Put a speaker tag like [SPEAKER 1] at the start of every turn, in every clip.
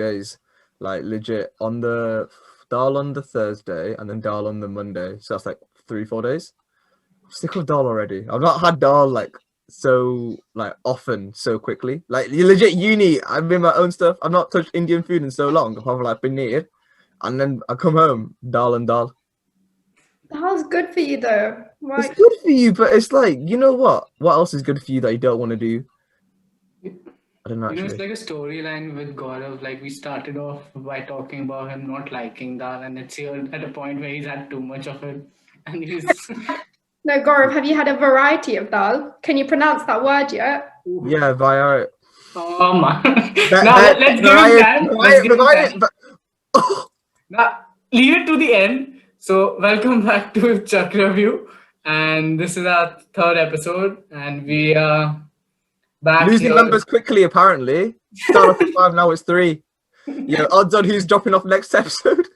[SPEAKER 1] days. Like legit on the dal on the Thursday and then dal on the Monday. So that's like 3-4 days. I'm sick of dal already. I've not had dal like so like often so quickly. Like you legit uni. I've been my own stuff. I've not touched Indian food in so long. Apart from like paneer, and then I come home dal and dal.
[SPEAKER 2] Dal's good for you though.
[SPEAKER 1] It's good for you, but it's like, you know what? What else is good for you that you don't want to do? I don't know
[SPEAKER 3] You know, it's
[SPEAKER 1] actually.
[SPEAKER 3] like a storyline with Gaurav. Like we started off by talking about him not liking dal, and it's here at a point where he's had too much of it, and he's
[SPEAKER 2] No, Gaurav, have you had a variety of dal? Can you pronounce that word yet?
[SPEAKER 1] Yeah, via
[SPEAKER 3] oh man. Now let's give him time. Let's give him time. Now leave it to the end. So welcome back to Chakra View, and this is our third episode, and we are back
[SPEAKER 1] losing
[SPEAKER 3] here.
[SPEAKER 1] numbers quickly apparently. Start off at 5, now it's 3. Yeah, odds on who's dropping off next episode.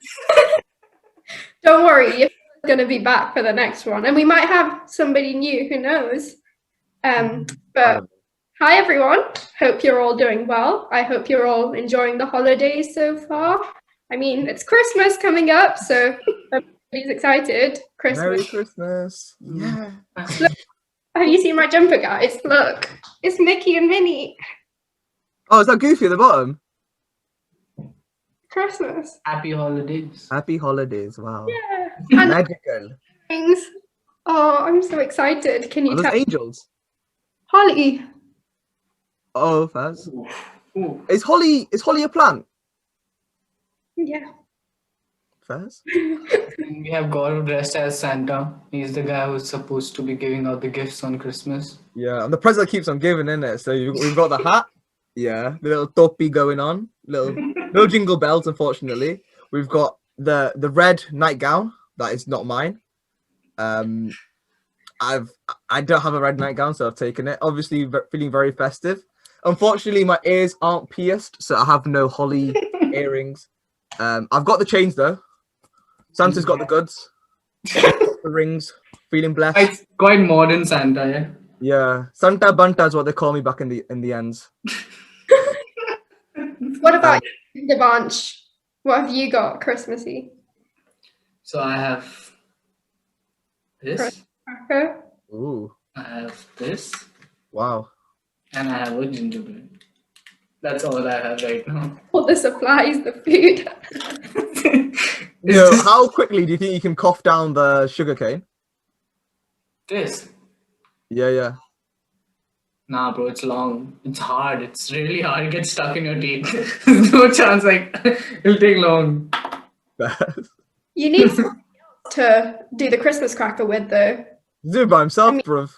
[SPEAKER 2] Don't worry, you're going to be back for the next one, and we might have somebody new. Who knows? But hi everyone. Hope you're all doing well. I hope you're all enjoying the holidays so far. I mean, it's Christmas coming up, so everybody's excited. Christmas.
[SPEAKER 1] Merry Christmas. Yeah.
[SPEAKER 2] Look, have you seen my jumper, guys? Look, it's Mickey and Minnie.
[SPEAKER 1] Oh, is that Goofy at the bottom?
[SPEAKER 2] Christmas.
[SPEAKER 3] Happy holidays.
[SPEAKER 1] Happy holidays. Wow.
[SPEAKER 2] Yeah. And
[SPEAKER 1] Magical.
[SPEAKER 2] things. Oh, I'm so excited. Can you
[SPEAKER 1] Are those
[SPEAKER 2] tell?
[SPEAKER 1] angels?
[SPEAKER 2] Holly.
[SPEAKER 1] Oh, Faz.
[SPEAKER 3] Ooh.
[SPEAKER 1] Is Holly a plant?
[SPEAKER 2] Yeah.
[SPEAKER 1] Faz?
[SPEAKER 3] And we have Gaurav dressed as Santa. He's the guy who's supposed to be giving out the gifts on Christmas.
[SPEAKER 1] Yeah, and the present keeps on giving, innit? So we've got the hat. Yeah, the little topi going on. No jingle bells, unfortunately. We've got the red nightgown. That is not mine. I don't have a red nightgown, so I've taken it. Obviously, feeling very festive. Unfortunately, my ears aren't pierced, so I have no holly earrings. I've got the chains though. Santa's got the goods. The rings. Feeling blessed.
[SPEAKER 3] It's quite modern Santa, yeah.
[SPEAKER 1] Yeah, Santa Banta is what they call me back in the ends.
[SPEAKER 2] What about you, Devansh? What have you got Christmassy?
[SPEAKER 3] So I have this,
[SPEAKER 2] Cracker?
[SPEAKER 1] Ooh,
[SPEAKER 3] I have this,
[SPEAKER 1] wow.
[SPEAKER 3] and I have a gingerbread. That's all I have right now.
[SPEAKER 2] All the supplies, the food.
[SPEAKER 1] So how quickly do you think you can cough down the sugarcane?
[SPEAKER 3] This.
[SPEAKER 1] Yeah.
[SPEAKER 3] Nah, bro, it's long. It's hard. It's really hard. It gets stuck in your teeth. There's no chance. Like, it'll take long.
[SPEAKER 2] You need someone else to do the Christmas cracker with, though.
[SPEAKER 1] Do it by himself, bruv.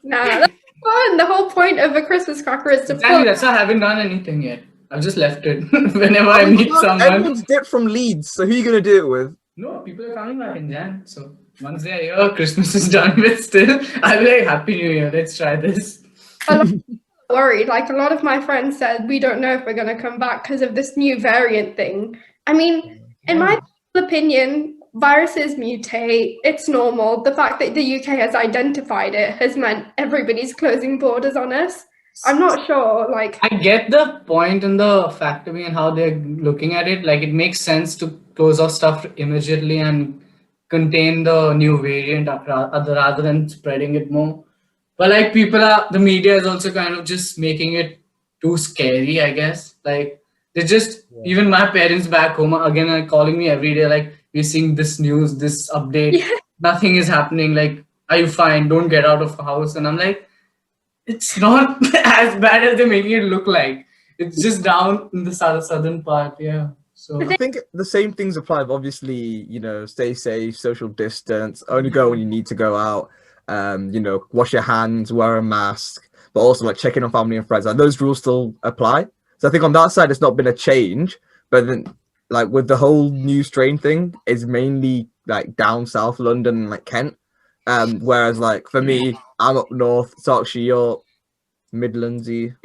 [SPEAKER 2] Nah, that's fun. The whole point of a Christmas cracker is to
[SPEAKER 3] Exactly.
[SPEAKER 2] pull.
[SPEAKER 3] That's why I haven't done anything yet. I've just left it. Whenever I meet someone.
[SPEAKER 1] Everyone's dipped from Leeds, so who are you gonna do it with?
[SPEAKER 3] No, people are coming back in Jan. So once they're here, Christmas is done with still. I'll be like, Happy New Year. Let's try this.
[SPEAKER 2] A lot of people are worried. Like, a lot of my friends said, we don't know if we're going to come back because of this new variant thing. I mean, in my opinion, viruses mutate. It's normal. The fact that the UK has identified it has meant everybody's closing borders on us. I'm not sure, like...
[SPEAKER 3] I get the point and the factor behind how they're looking at it. Like, it makes sense to close off stuff immediately and contain the new variant rather than spreading it more. But like, the media is also kind of just making it too scary, I guess. Like, they just, even my parents back home again are calling me every day, like, we're seeing this news, this update, nothing is happening. Like, are you fine? Don't get out of the house. And I'm like, it's not as bad as they're making it look like. It's just down in the southern part, yeah. So
[SPEAKER 1] I think the same things apply. But obviously, you know, stay safe, social distance, only go when you need to go out. You know, wash your hands, wear a mask, but also like checking on family and friends. Like those rules still apply. So I think on that side, it's not been a change. But then, like with the whole new strain thing, it's mainly like down south London, like Kent. Whereas like for me, I'm up north, Berkshire, you're Midlandsy.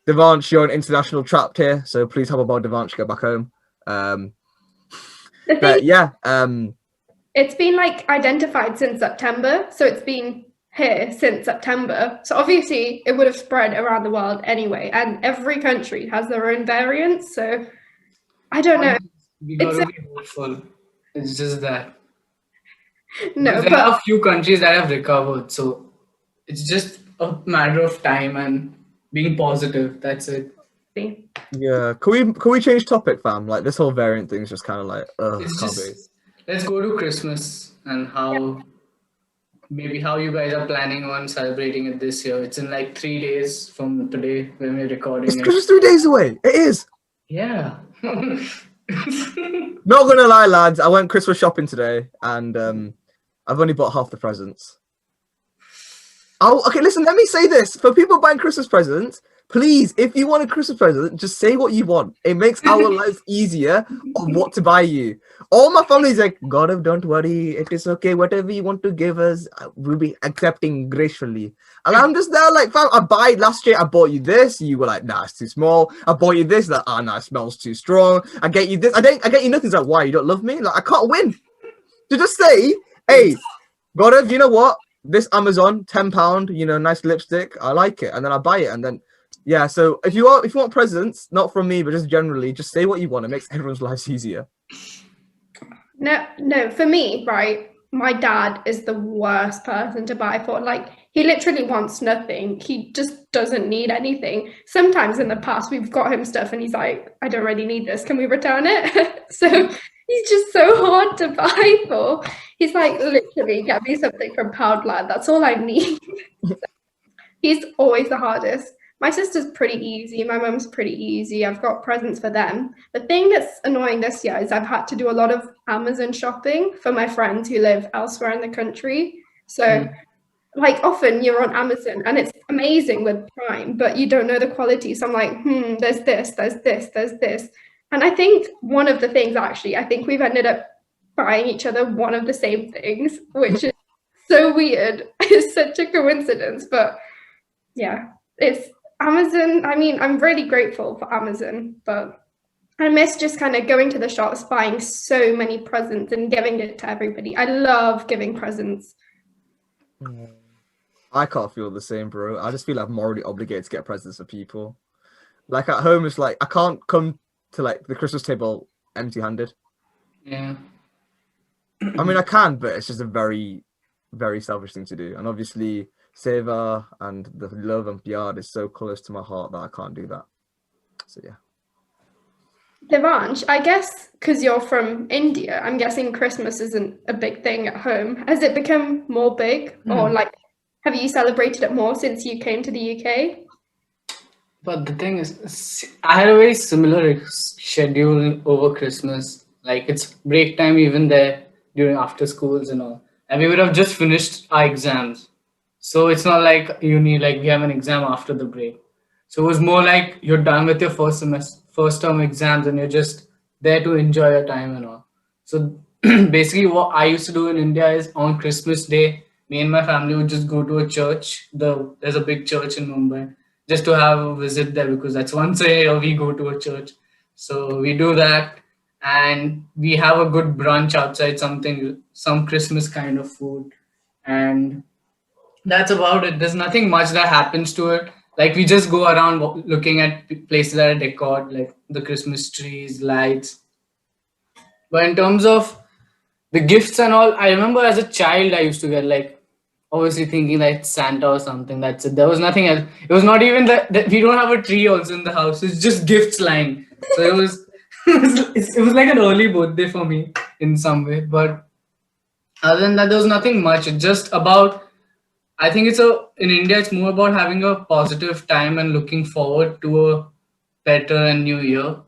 [SPEAKER 1] Devansh, you're an international trapped here, so please help about Devansh get back home. But yeah,
[SPEAKER 2] it's been like identified since September, so it's been here since September. So obviously it would have spread around the world anyway, and every country has their own variants. So I don't know.
[SPEAKER 3] We got
[SPEAKER 2] It's
[SPEAKER 3] to be hopeful. It's just that.
[SPEAKER 2] no,
[SPEAKER 3] Because there
[SPEAKER 2] but
[SPEAKER 3] are a few countries that have recovered, so it's just a matter of time and being positive. That's it.
[SPEAKER 1] Yeah. Can we change topic, fam? Like this whole variant thing is just kind of like,
[SPEAKER 3] It's
[SPEAKER 1] can't be.
[SPEAKER 3] just let's go to Christmas and how maybe how you guys are planning on celebrating it this year. It's in like 3 days from today when we're
[SPEAKER 1] It's
[SPEAKER 3] recording it.
[SPEAKER 1] Christmas 3 days away. It is.
[SPEAKER 3] Yeah.
[SPEAKER 1] Not gonna lie, lads. I went Christmas shopping today, and I've only bought half the presents. Oh, okay. Listen, let me say this: for people buying Christmas presents, please, if you want a Christmas present, just say what you want. It makes our lives easier on what to buy you. All my family's like, God, don't worry. It is okay. Whatever you want to give us, we'll be accepting gracefully. And I'm just there like, fam, I buy last year. I bought you this. You were like, nah, it's too small. I bought you this. Like, nah, it smells too strong. I get you this. I get you nothing. It's like, why you don't love me? Like, I can't win. To just say, hey, God, you know what? This Amazon, £10, nice lipstick. I like it, and then I buy it, and then yeah. So if you want presents, not from me, but just generally, just say what you want. It makes everyone's lives easier.
[SPEAKER 2] no, for me, right? My dad is the worst person to buy for. Like, he literally wants nothing. He just doesn't need anything. Sometimes in the past, we've got him stuff and he's like, I don't really need this. Can we return it? So he's just so hard to buy for. He's like, literally, get me something from Poundland. That's all I need. He's always the hardest. My sister's pretty easy. My mum's pretty easy. I've got presents for them. The thing that's annoying this year is I've had to do a lot of Amazon shopping for my friends who live elsewhere in the country. So, like, often you're on Amazon and it's amazing with Prime, but you don't know the quality. So I'm like, there's this, there's this, there's this. And I think one of the things, actually, I think we've ended up buying each other one of the same things, which is so weird. It's such a coincidence, but yeah, it's Amazon. I mean, I'm really grateful for Amazon, but I miss just kind of going to the shops, buying so many presents and giving it to everybody. I love giving presents.
[SPEAKER 1] I can't feel the same, bro. I just feel like I'm morally obligated to get presents for people. Like at home, it's like I can't come to like the Christmas table empty-handed.
[SPEAKER 3] Yeah.
[SPEAKER 1] I mean, I can, but it's just a very, very selfish thing to do. And obviously, Seva and the love and Pyar is so close to my heart that I can't do that. So yeah.
[SPEAKER 2] Devansh, I guess because you're from India, I'm guessing Christmas isn't a big thing at home. Has it become more big, or like, have you celebrated it more since you came to the UK?
[SPEAKER 3] But the thing is, I had a very similar schedule over Christmas. Like it's break time even there during after schools and all. And we would have just finished our exams. So it's not like uni, like we have an exam after the break. So it was more like you're done with your first term exams and you're just there to enjoy your time and all. So basically what I used to do in India is on Christmas Day, me and my family would just go to a church. There's a big church in Mumbai just to have a visit there because that's once a year we go to a church. So we do that and we have a good brunch outside, some Christmas kind of food. And that's about it. There's nothing much that happens to it. Like we just go around looking at places that are decorated, like the Christmas trees, lights. But in terms of the gifts and all, I remember as a child I used to get like obviously thinking that it's Santa or something. That's it. There was nothing else. It was not even that we don't have a tree also in the house. It's just gifts lying. So it was it was like an early birthday for me in some way. But other than that, there was nothing much. It's just about I think in India it's more about having a positive time and looking forward to a better and new year.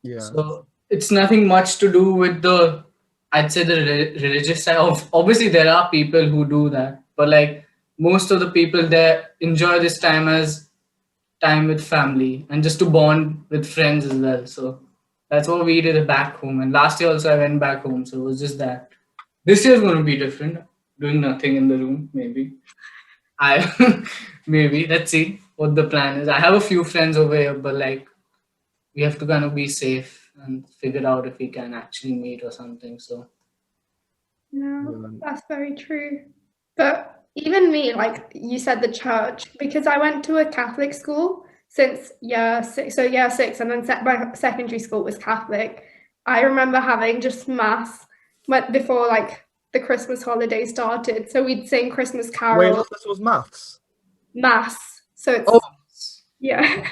[SPEAKER 1] Yeah.
[SPEAKER 3] So it's nothing much to do with I'd say the religious side of obviously there are people who do that, but like most of the people there enjoy this time as time with family and just to bond with friends as well. So that's what we did back home. And last year also I went back home, so it was just that. This year's going to be different. Doing nothing in the room, maybe. Maybe let's see what the plan is. I have a few friends over here, but like we have to kind of be safe and figure out if we can actually meet or something. So
[SPEAKER 2] No, that's very true. But even me, like you said, the church, because I went to a Catholic school since year six, so year six, and then my secondary school was Catholic. I remember having just mass before like the Christmas holiday started. So we'd sing Christmas
[SPEAKER 1] Wait,
[SPEAKER 2] carols,
[SPEAKER 1] this was maths.
[SPEAKER 2] mass. So it's
[SPEAKER 1] Oh,
[SPEAKER 2] yeah.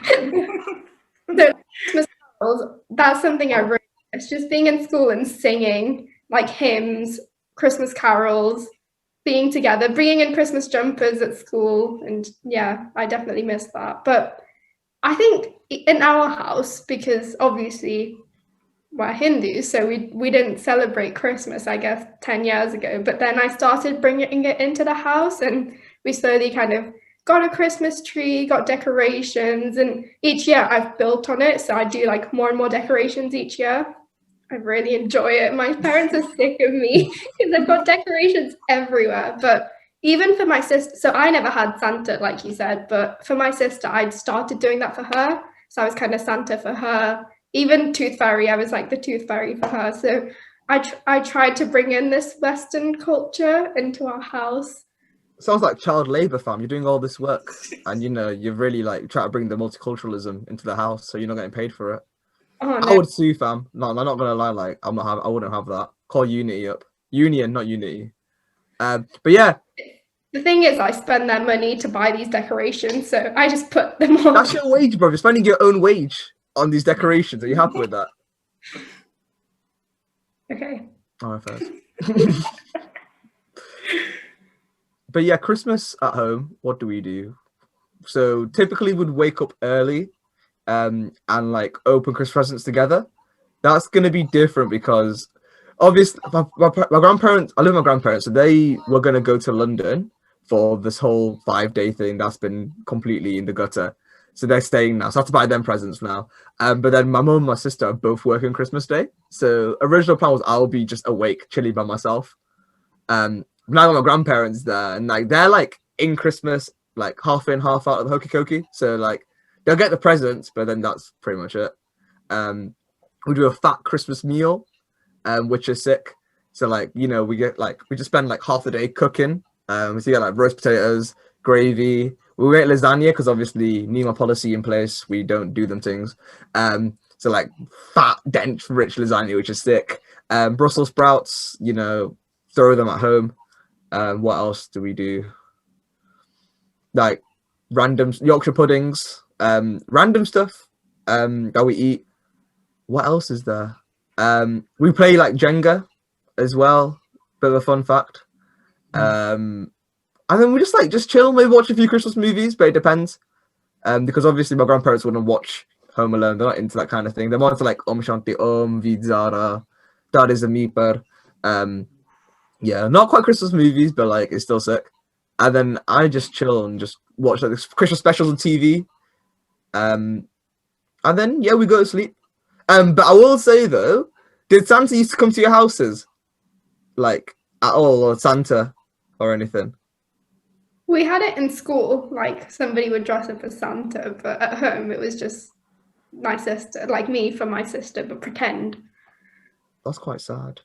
[SPEAKER 2] So Christmas carols, that's something I really miss. Just being in school and singing like hymns, Christmas carols, being together, bringing in Christmas jumpers at school, and yeah, I definitely miss that. But I think in our house, because obviously we're Hindus, so we didn't celebrate Christmas, I guess, 10 years ago. But then I started bringing it into the house, and we slowly kind of got a Christmas tree, got decorations, and each year I've built on it. So I do like more and more decorations each year. I really enjoy it. My parents are sick of me because I've got decorations everywhere. But even for my sister, so I never had Santa, like you said, but for my sister, I'd started doing that for her. So I was kind of Santa for her. Even Tooth Fairy, I was like the Tooth Fairy for her. So I tried to bring in this Western culture into our house.
[SPEAKER 1] sounds like child labor, fam. You're doing all this work, and you're really like trying to bring the multiculturalism into the house, so you're not getting paid for it.
[SPEAKER 2] Oh
[SPEAKER 1] I
[SPEAKER 2] no,
[SPEAKER 1] would sue, fam. No, I'm not gonna lie. Like, I wouldn't have that. Call Unity up. Union, not Unity. But yeah,
[SPEAKER 2] the thing is, I spend their money to buy these decorations, so I just put them on.
[SPEAKER 1] that's your wage, bro. You're spending your own wage on these decorations. Are you happy with that?
[SPEAKER 2] Okay.
[SPEAKER 1] Oh, fair. But yeah, Christmas at home, what do we do? So typically we'd wake up early and like open Christmas presents together. That's gonna be different because obviously my grandparents, I live with my grandparents, so they were gonna go to London for this whole 5-day thing that's been completely in the gutter. So they're staying now. So I have to buy them presents now. But then my mum and my sister are both working Christmas Day. So original plan was I'll be just awake, chilling by myself. Now I got my grandparents there, and like they're like in Christmas, like half in, half out of the hokey cokey. So like they'll get the presents, but then that's pretty much it. We do a fat Christmas meal, which is sick. So like we just spend like half the day cooking. So you get like roast potatoes, gravy. We make lasagna because obviously NEMA policy in place. We don't do them things. So like fat, dense, rich lasagna, which is sick. Brussels sprouts, throw them at home. What else do we do? Like random Yorkshire puddings, random stuff that we eat. What else is there? We play like Jenga as well. Bit of a fun fact. And then we just chill, maybe watch a few Christmas movies, but it depends. Because obviously my grandparents wouldn't watch Home Alone. They're not into that kind of thing. They're more into like Shanti Om, Vidzara, Dad is a Meeper. Yeah, not quite Christmas movies, but like it's still sick. And then I just chill and just watch like this Christmas specials on TV. And then yeah, we go to sleep. But I will say though, did Santa used to come to your houses, like at all, or Santa, or anything?
[SPEAKER 2] We had it in school, like somebody would dress up as Santa, but at home it was just my sister, like me for my sister, but pretend.
[SPEAKER 1] That's quite sad.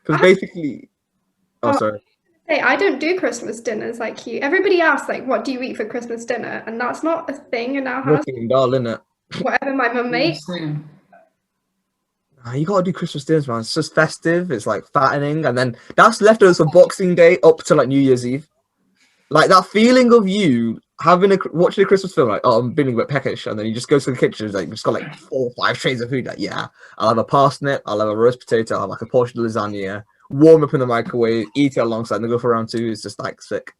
[SPEAKER 1] Because basically, sorry.
[SPEAKER 2] Hey, I don't do Christmas dinners like you. Everybody asks, like, what do you eat for Christmas dinner? And that's not a thing in our house.
[SPEAKER 1] Working doll, innit?
[SPEAKER 2] Whatever my mum makes.
[SPEAKER 1] You gotta do Christmas dinners, man. It's just festive. It's like fattening, and then that's leftovers from Boxing Day up to like New Year's Eve. Like that feeling of you watching a Christmas film, like, oh, I'm feeling a bit peckish, and then you just go to the kitchen, like just got like 4 or 5 trays of food. Like, yeah, I'll have a parsnip, I'll have a roast potato, I'll have like a portion of lasagna, warm up in the microwave, eat it alongside, and then go for round 2. It's just like sick.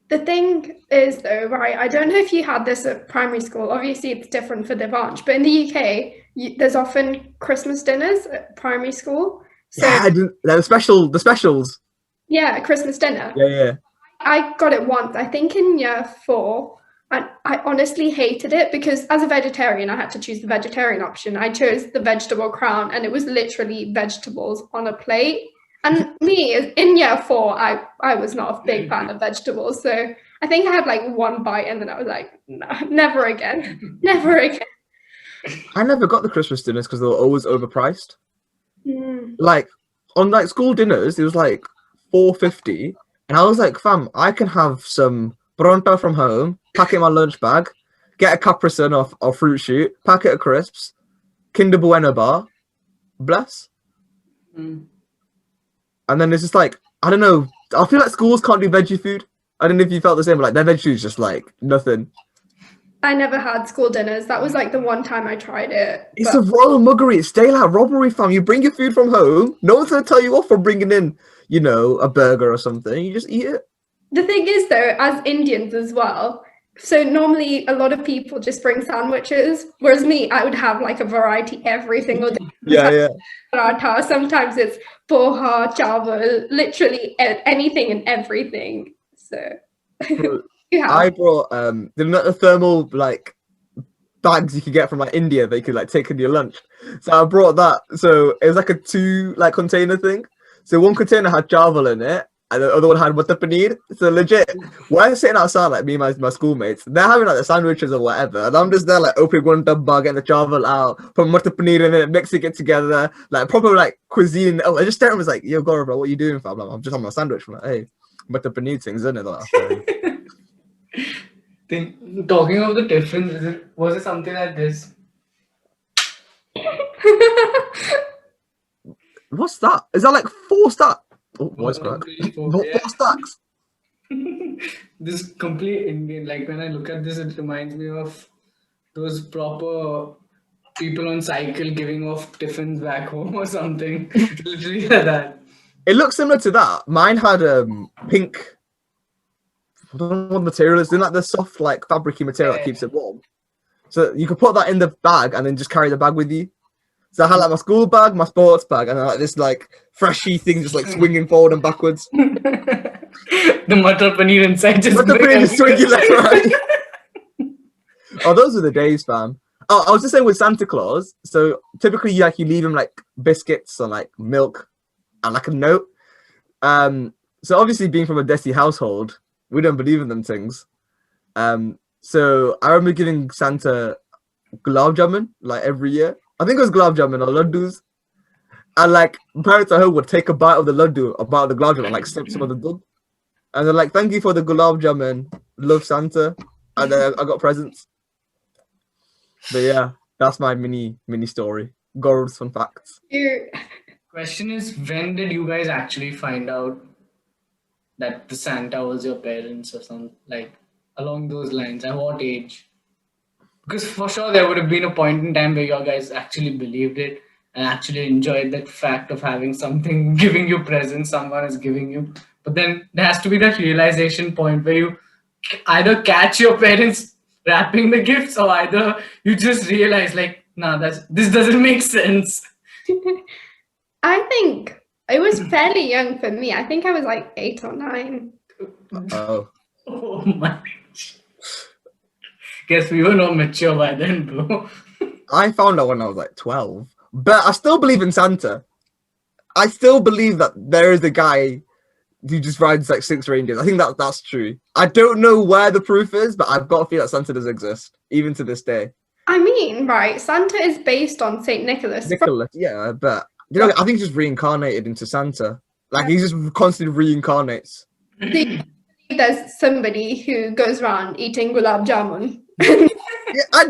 [SPEAKER 2] The thing is, though, right? I don't know if you had this at primary school. Obviously, it's different for Devansh, but in the UK, there's often Christmas dinners at primary school. So,
[SPEAKER 1] yeah, the specials.
[SPEAKER 2] Yeah, Christmas dinner.
[SPEAKER 1] Yeah.
[SPEAKER 2] I got it once, I think in year 4, and I honestly hated it because as a vegetarian, I had to choose the vegetarian option. I chose the vegetable crown, and it was literally vegetables on a plate. And me, in year 4, I was not a big fan of vegetables, so I think I had like 1 bite, and then I was like, no, never again, never again.
[SPEAKER 1] I never got the Christmas dinners because they were always overpriced.
[SPEAKER 2] Mm.
[SPEAKER 1] Like on like school dinners, it was like $4.50. And I was like, fam, I can have some pronto from home, pack it in my lunch bag, get a Capri Sun or fruit shoot, packet of crisps, Kinder Bueno bar, bless.
[SPEAKER 3] Mm.
[SPEAKER 1] And then it's just like, I don't know. I feel like schools can't do veggie food. I don't know if you felt the same, but like their veggie food is just like nothing.
[SPEAKER 2] I never had school dinners. That was like the one time I tried it.
[SPEAKER 1] It's a royal muggery. It's daylight robbery, fam. You bring your food from home. No one's gonna tell you off for bringing in, you know, a burger or something. You just eat it.
[SPEAKER 2] The thing is, though, as Indians as well, so normally a lot of people just bring sandwiches, whereas me, I would have like a variety every single day.
[SPEAKER 1] Yeah.
[SPEAKER 2] Paratha, sometimes it's poha, chawal, literally anything and everything. So yeah.
[SPEAKER 1] I brought the thermal like bags you could get from like India that you could like take in your lunch. So I brought that. So it was like a 2 like container thing. So one container had chawal in it, and the other one had butter paneer. So legit, we're sitting outside, like me and my schoolmates, they're having like the sandwiches or whatever, and I'm just there like opening one dabba, getting the chawal out, putting butter paneer in it, mixing it together, like proper like cuisine. Oh, I just stared at him, was like, yo, Gaurav, bro, what are you doing, fam? Like, I'm just on my sandwich. I'm like, hey, butter paneer things, isn't it? Like,
[SPEAKER 3] Talking about the difference, was it something like this?
[SPEAKER 1] what's that? Is that like 4 stacks? Oh, voice
[SPEAKER 3] I'm
[SPEAKER 1] crack.
[SPEAKER 3] pretty sure,
[SPEAKER 1] 4
[SPEAKER 3] yeah.
[SPEAKER 1] stacks.
[SPEAKER 3] This complete Indian, like when I look at this, it reminds me of those proper people on cycle giving off tiffins back home or something. Literally like that.
[SPEAKER 1] It looks similar to that. Mine had pink. I don't know what material is. Isn't that the soft, like fabricy material that keeps it warm? So you could put that in the bag and then just carry the bag with you. So I had like my school bag, my sports bag, and then like this like freshy thing just like swinging forward and backwards.
[SPEAKER 3] The matar paneer inside just
[SPEAKER 1] Butter paneer just swinging left and right. Oh, those are the days, fam. Oh, I was just saying with Santa Claus. So typically, you leave him like biscuits or like milk and like a note. So obviously, being from a Desi household, we don't believe in them things. So I remember giving Santa gulab jamun like every year. I think it was gulab jamun or laddus. And like parents at home would take a bite of the laddu, a bite of the gulab jamun, and like sip some of the dud. And they're like, "Thank you for the gulab jamun, love Santa." And then I got presents. But yeah, that's my mini story. Gaurav's fun facts.
[SPEAKER 3] Question is, when did you guys actually find out that the Santa was your parents or something, like along those lines? At what age? Because for sure there would have been a point in time where you guys actually believed it and actually enjoyed that fact of having something giving you presents someone is giving you. But then there has to be that realization point where you either catch your parents wrapping the gifts or either you just realize like, nah, this doesn't make sense.
[SPEAKER 2] I think it was fairly young for me. I think I was like 8 or 9.
[SPEAKER 1] Oh.
[SPEAKER 3] Oh my. Guess we were not mature by then, bro.
[SPEAKER 1] I found out when I was like 12. But I still believe in Santa. I still believe that there is a guy who just rides like 6 reindeers. I think that's true. I don't know where the proof is, but I've got a feel that Santa does exist, even to this day.
[SPEAKER 2] I mean, right, Santa is based on St. Nicholas.
[SPEAKER 1] Yeah, but you know, I think he's just reincarnated into Santa. Like he's just constantly reincarnates.
[SPEAKER 2] There's somebody who goes around eating gulab jamun.
[SPEAKER 1] Yeah, I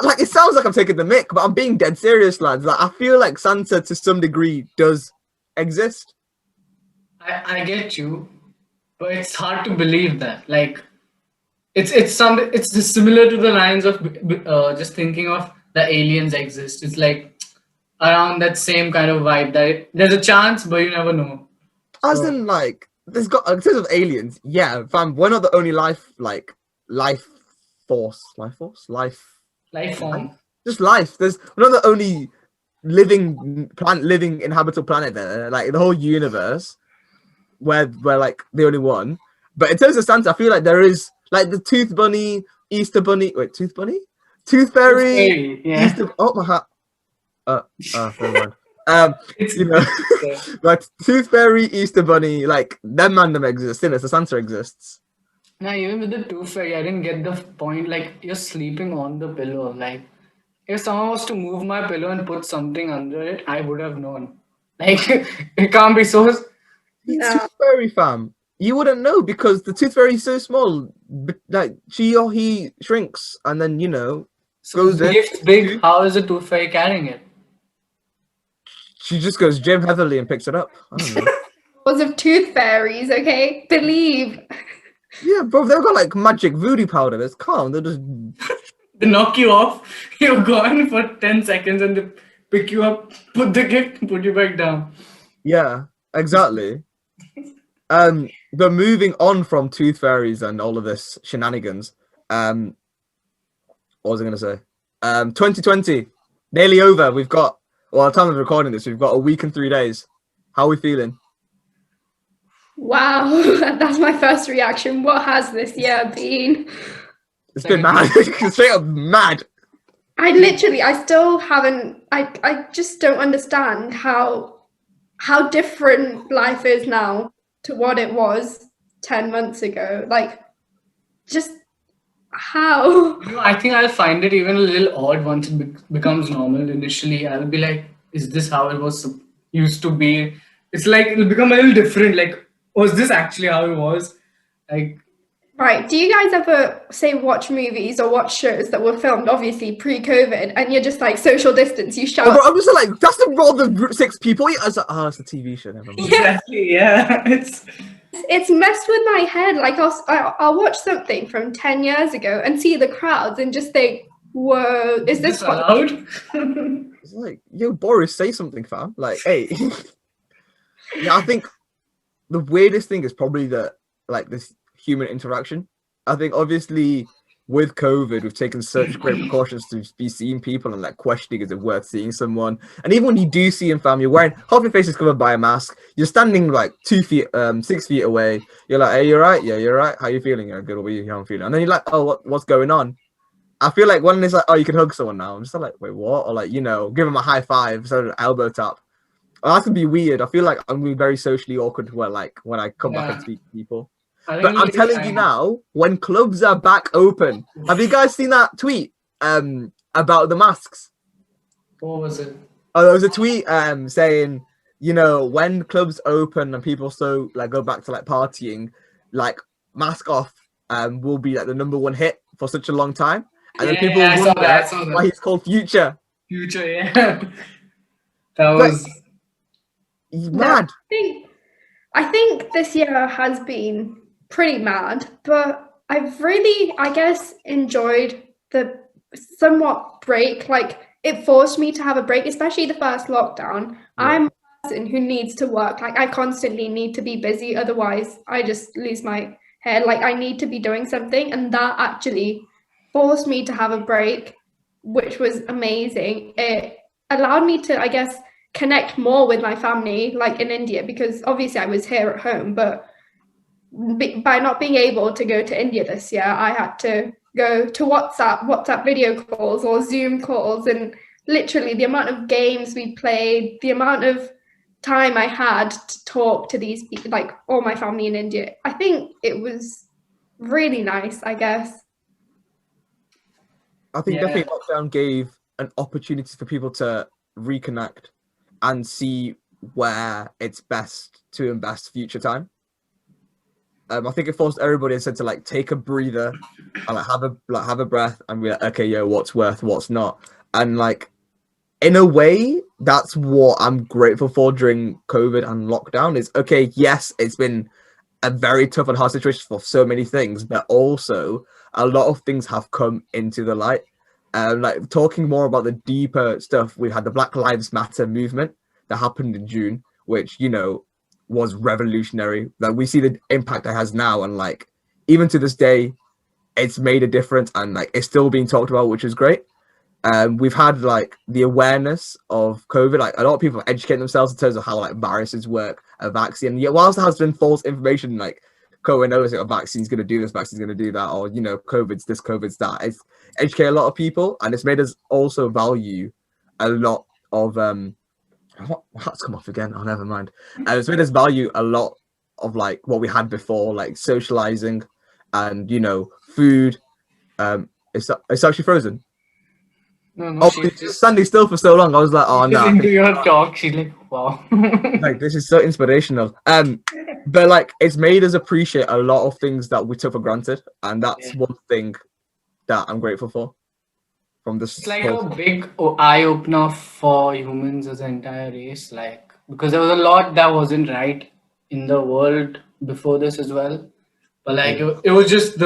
[SPEAKER 1] like it sounds like I'm taking the mick, but I'm being dead serious, lads. Like I feel like Santa to some degree does exist.
[SPEAKER 3] I get you, but it's hard to believe that. Like, it's just similar to the lines of just thinking of the aliens exist. It's like around that same kind of vibe that there's a chance, but you never know.
[SPEAKER 1] As in, like, there's got in terms of aliens, yeah, fam. We're not the only life form. Just life. We're not the only living inhabitable planet there. Like the whole universe, where we're like the only one. But in terms of Santa, I feel like there is like the Tooth Bunny, Easter Bunny. Wait, Tooth Bunny, Tooth Fairy,
[SPEAKER 3] yeah.
[SPEAKER 1] Easter. Oh my hat. Never mind. You know, like Tooth Fairy, Easter Bunny, like them random exist. So Santa exists.
[SPEAKER 3] Now, even with the Tooth Fairy, I didn't get the point. Like, you're sleeping on the pillow. Like, if someone was to move my pillow and put something under it, I would have known. Like, it can't be so.
[SPEAKER 1] Tooth Fairy, fam. You wouldn't know because the tooth fairy is so small. Like she or he shrinks and then
[SPEAKER 3] So
[SPEAKER 1] goes
[SPEAKER 3] the
[SPEAKER 1] in.
[SPEAKER 3] gift's big. How is the tooth fairy carrying it?
[SPEAKER 1] She just goes Jim heavily and picks it up. I don't know.
[SPEAKER 2] Laws of tooth fairies, okay? Believe.
[SPEAKER 1] Yeah, bro, they've got like magic voodoo powder. It's calm. They're just
[SPEAKER 3] They knock you off. You're gone for 10 seconds, and they pick you up, put the gift, put you back down.
[SPEAKER 1] yeah, exactly. But moving on from tooth fairies and all of this shenanigans, what was I gonna say? 2020, nearly over. We've got at the time of recording this, we've got a week and 3 days. How are we feeling?
[SPEAKER 2] Wow, that's my first reaction. What has this year been?
[SPEAKER 1] It's been mad. Straight up mad.
[SPEAKER 2] I still haven't, I just don't understand how different life is now to what it was 10 months ago. Like, just how?
[SPEAKER 3] I think I'll find it even a little odd once it becomes normal. Initially, I'll be like, is this how it was used to be? It's like it'll become a little different. Like, was this actually how it was? Like,
[SPEAKER 2] Right, do you guys ever, say, watch movies or watch shows that were filmed, obviously, pre-COVID, and you're just like, social distance, you shout?
[SPEAKER 1] I'm just like, that's the role of the 6 people. I was like, oh, it's a TV show. Never mind.
[SPEAKER 3] exactly, yeah.
[SPEAKER 2] It's messed with my head. Like, I'll watch something from 10 years ago and see the crowds and just think, whoa, is this what?
[SPEAKER 3] allowed?
[SPEAKER 1] It's like, yo, Boris, say something, fam. Like, hey. Yeah, I think the weirdest thing is probably this human interaction. I think obviously with COVID, we've taken such great precautions to be seeing people and like questioning, is it worth seeing someone? And even when you do see them, fam, you're wearing half your face is covered by a mask. You're standing like 6 feet away. You're like, hey, you're right. Yeah, you're right. How you feeling? Yeah, good. What are you? How I'm feeling? And then you're like, oh, what's going on? I feel like when it's like, oh, you can hug someone now. I'm just like, wait, what? Or like, give them a high five, sort of elbow tap. Oh, that could be weird. I feel like I'm being very socially awkward when I come back and speak to people. But I'm telling you now, when clubs are back open, have you guys seen that tweet about the masks?
[SPEAKER 3] What was it?
[SPEAKER 1] Oh, there was a tweet saying, when clubs open and people go back to like partying, like mask off will be like the #1 hit for such a long time. And then people wonder why he's called Future.
[SPEAKER 3] Future, yeah. That was
[SPEAKER 1] mad.
[SPEAKER 2] I think this year has been pretty mad, but I've really, I guess, enjoyed the somewhat break. Like, it forced me to have a break, especially the first lockdown. Yeah. I'm a person who needs to work. Like, I constantly need to be busy, otherwise I just lose my head. Like, I need to be doing something, and that actually forced me to have a break, which was amazing. It allowed me to, I guess, connect more with my family, like in India, because obviously I was here at home, but by not being able to go to India this year, I had to go to WhatsApp video calls or Zoom calls, and literally the amount of games we played, the amount of time I had to talk to these people, like all my family in India. I think it was really nice, I guess.
[SPEAKER 1] I think definitely lockdown gave an opportunity for people to reconnect and see where it's best to invest future time. I think it forced everybody instead to like take a breather and have a breath and be like, okay, yo, what's worth, what's not. And like, in a way, that's what I'm grateful for during COVID and lockdown is, okay, yes, it's been a very tough and hard situation for so many things, but also a lot of things have come into the light. Like talking more about the deeper stuff, we had the Black Lives Matter movement that happened in June, which, was revolutionary. Like we see the impact it has now, and like even to this day, it's made a difference, and like it's still being talked about, which is great. We've had like the awareness of COVID, like a lot of people educate themselves in terms of how like viruses work, a vaccine. Yet whilst there has been false information, like COVID knows a vaccine's going to do this, vaccine's going to do that, or COVID's this, COVID's that. It's educated a lot of people, and it's made us also value a lot of what's come off again? Oh, never mind. It's made us value a lot of like what we had before, like socializing and food. It's actually frozen.
[SPEAKER 3] No,
[SPEAKER 1] she's just standing still for so long. I was like, oh no.
[SPEAKER 3] Into your talk, she's like, wow.
[SPEAKER 1] Like this is so inspirational. but like it's made us appreciate a lot of things that we took for granted, and that's one thing that I'm grateful for from this.
[SPEAKER 3] It's like a big eye opener for humans as an entire race, like because there was a lot that wasn't right in the world before this as well. But like it was just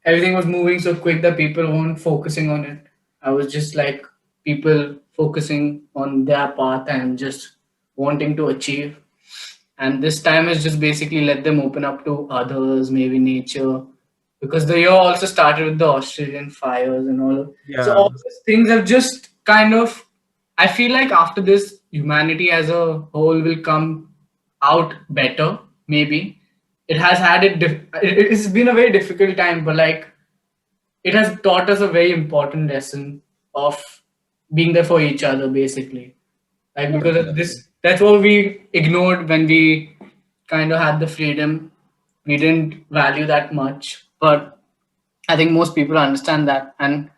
[SPEAKER 3] everything was moving so quick that people weren't focusing on it. I was just like people focusing on their path and just wanting to achieve. And this time is just basically let them open up to others, maybe nature, because the year also started with the Australian fires and all. So all these things have just kind of, I feel like after this, humanity as a whole will come out better. Maybe it has had it's been a very difficult time, but like it has taught us a very important lesson of being there for each other, basically. Like because of this, that's what we ignored when we kind of had the freedom. We didn't value that much, but I think most people understand that, and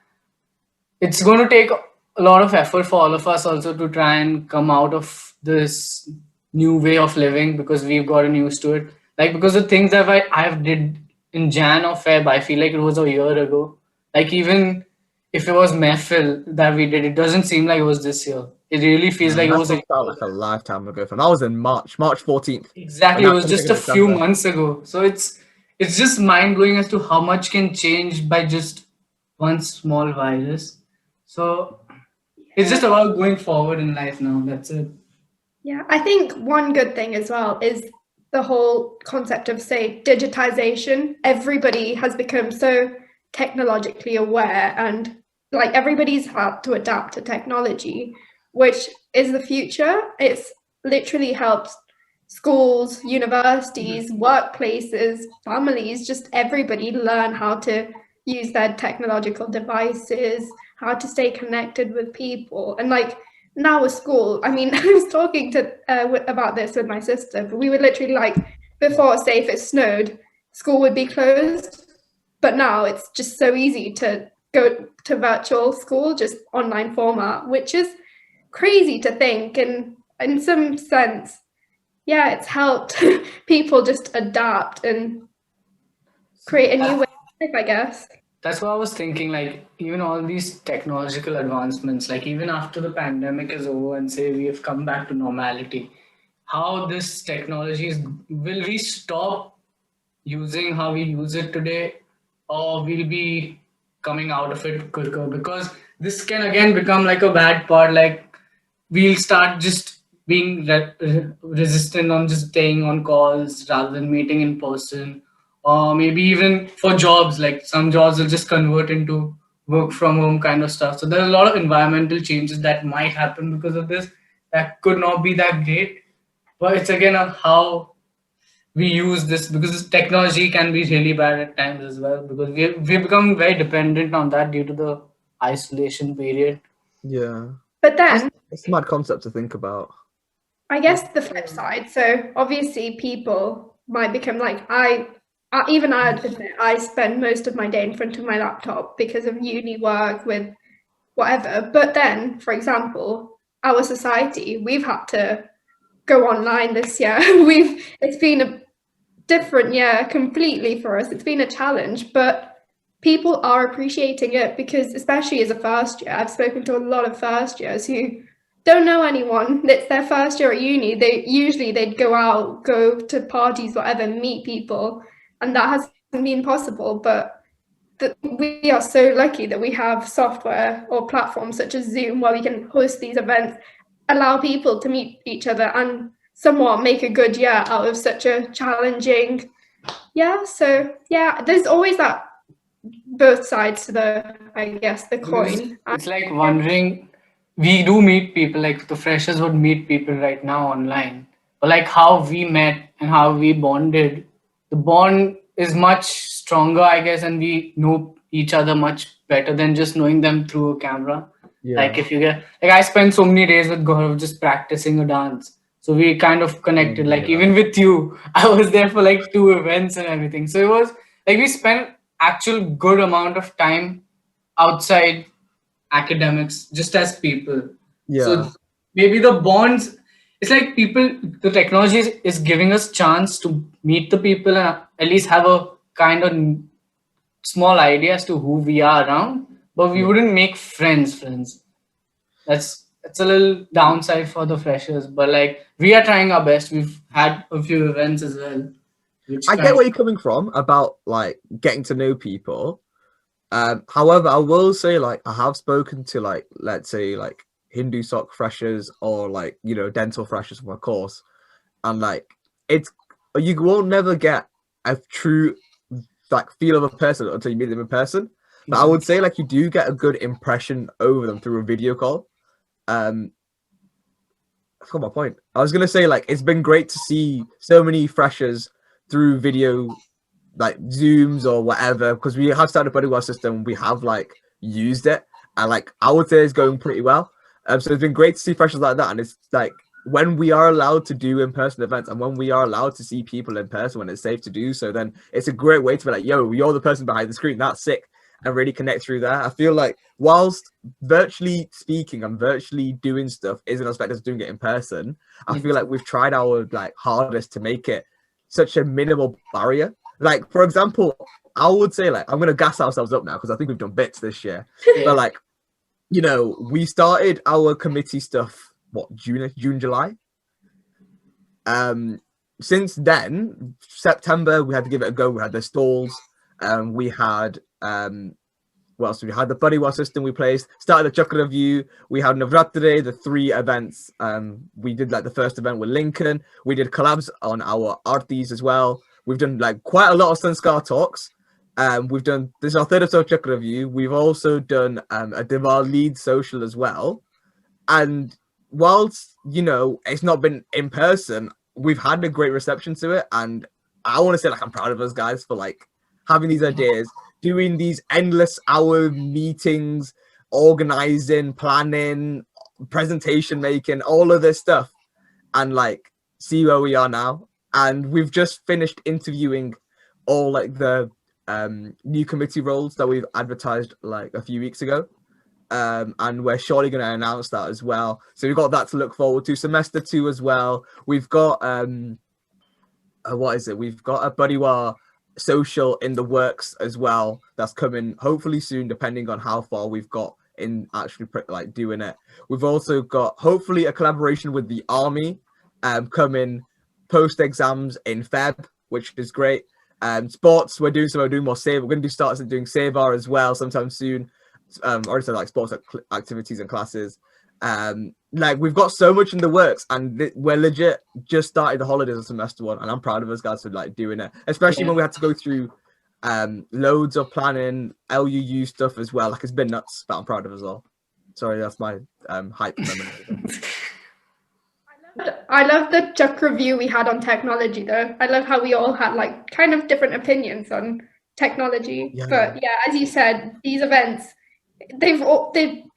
[SPEAKER 3] it's going to take a lot of effort for all of us also to try and come out of this new way of living because we've gotten used to it. Like because the things that I've did in Jan or Feb, I feel like it was a year ago. Like even if it was Mehfil that we did, it doesn't seem like it was this year. It really feels like it was
[SPEAKER 1] like a lifetime ago. From that was in March 14th.
[SPEAKER 3] Exactly, it was just a few months ago. So it's just mind blowing as to how much can change by just one small virus. So it's just about going forward in life now. That's it.
[SPEAKER 2] Yeah, I think one good thing as well is the whole concept of, say, digitization. Everybody has become so technologically aware, and like everybody's had to adapt to technology, which is the future. It's literally helped schools, universities, workplaces, families, just everybody learn how to use their technological devices, how to stay connected with people. And like now with school, I mean, I was talking to about this with my sister, but we were literally like, before, say if it snowed, school would be closed, but now it's just so easy to go to virtual school, just online format, which is crazy to think. And in some sense, yeah, it's helped people just adapt and create a new way of life, I guess.
[SPEAKER 3] That's what I was thinking. Like, even all these technological advancements, like, even after the pandemic is over and say we have come back to normality, how this technology is, will we stop using how we use it today, or will be coming out of it quicker? Because this can again become like a bad part. Like, we'll start just being resistant on just staying on calls rather than meeting in person, or maybe even for jobs, like some jobs will just convert into work from home kind of stuff. So there's a lot of environmental changes that might happen because of this that could not be that great, but it's again how we use this, because this technology can be really bad at times as well, because we become very dependent on that due to the isolation period.
[SPEAKER 1] Yeah,
[SPEAKER 2] but then
[SPEAKER 1] it's a mad concept to think about.
[SPEAKER 2] I guess the flip side, so obviously people might become like, even I admit I spend most of my day in front of my laptop because of uni work with whatever. But then, for example, our society, we've had to go online this year. It's been a different year completely for us. It's been a challenge, but people are appreciating it because, especially as a first year, I've spoken to a lot of first years who don't know anyone. It's their first year at uni. They'd go out, go to parties, whatever, meet people, and that hasn't been possible. But we are so lucky that we have software or platforms such as Zoom where we can host these events, allow people to meet each other and somewhat make a good year out of such a challenging year. So yeah, there's always that both sides to the coin.
[SPEAKER 3] It's like wondering, we do meet people, like the freshers would meet people right now online, but like how we met and how we bonded, the bond is much stronger, I guess, and we know each other much better than just knowing them through a camera. Like if you get, like I spent so many days with Gaurav just practicing a dance, so we kind of connected. Like even with you, I was there for like 2 events and everything, so it was like we spent actual good amount of time outside academics just as people. So maybe the bonds, it's like the technology is giving us chance to meet the people and at least have a kind of small idea as to who we are around, but we wouldn't make friends. That's a little downside for the freshers, but like we are trying our best. We've had a few events as well.
[SPEAKER 1] I get where you're coming from about like getting to know people. However, I will say like I have spoken to like, let's say like Hindu sock freshers or like, you know, dental freshers from a course, and like it's, you will never get a true like feel of a person until you meet them in person. But I would say like you do get a good impression over them through a video call. I forgot my point. I was gonna say like it's been great to see so many freshers through video, like Zooms or whatever, because we have started a Pariwaar system. We have like used it, and like I would say it's going pretty well. So it's been great to see freshers like that, and it's like when we are allowed to do in-person events and when we are allowed to see people in person when it's safe to do so, then it's a great way to be like, yo, you're the person behind the screen. That's sick, and really connect through that. I feel like whilst virtually speaking and virtually doing stuff isn't as effective as doing it in person, I feel like we've tried our like hardest to make it such a minimal barrier. Like, for example, I would say like I'm gonna gas ourselves up now because I think we've done bits this year. But like, you know, we started our committee stuff June, July. Since then, September we had to give it a go. We had the stalls. We had what else? We had the Pariwaar system we placed. Started the Chakra review. We had Navratri, the 3 events. We did like the first event with Lincoln. We did collabs on our artis as well. We've done like quite a lot of Sanskar talks. We've done, this is our 3rd episode Chakra review. We've also done a Diwali Leeds social as well. And whilst, you know, it's not been in person, we've had a great reception to it. And I want to say like I'm proud of us guys for like having these ideas, doing these endless hour meetings, organizing, planning, presentation making, all of this stuff, and like see where we are now. And we've just finished interviewing all like the new committee roles that we've advertised like a few weeks ago. And we're surely going to announce that as well. So we've got that to look forward to. Semester 2 as well. We've got what is it? We've got a Pariwaar social in the works as well. That's coming hopefully soon, depending on how far we've got in actually like doing it. We've also got hopefully a collaboration with the army coming post exams in Feb, which is great. Sports, we're doing more save. We're going to start doing Savar as well sometime soon. Already said like sports activities and classes. Like we've got so much in the works, and we're legit just started the holidays of semester 1, and I'm proud of us guys for like doing it, especially when we had to go through loads of planning, LUU stuff as well. Like it's been nuts, but I'm proud of us all. Sorry, that's my hype moment.
[SPEAKER 2] I love the Chakra review we had on technology though. I love how we all had like kind of different opinions on technology. But yeah, as you said, these events, they've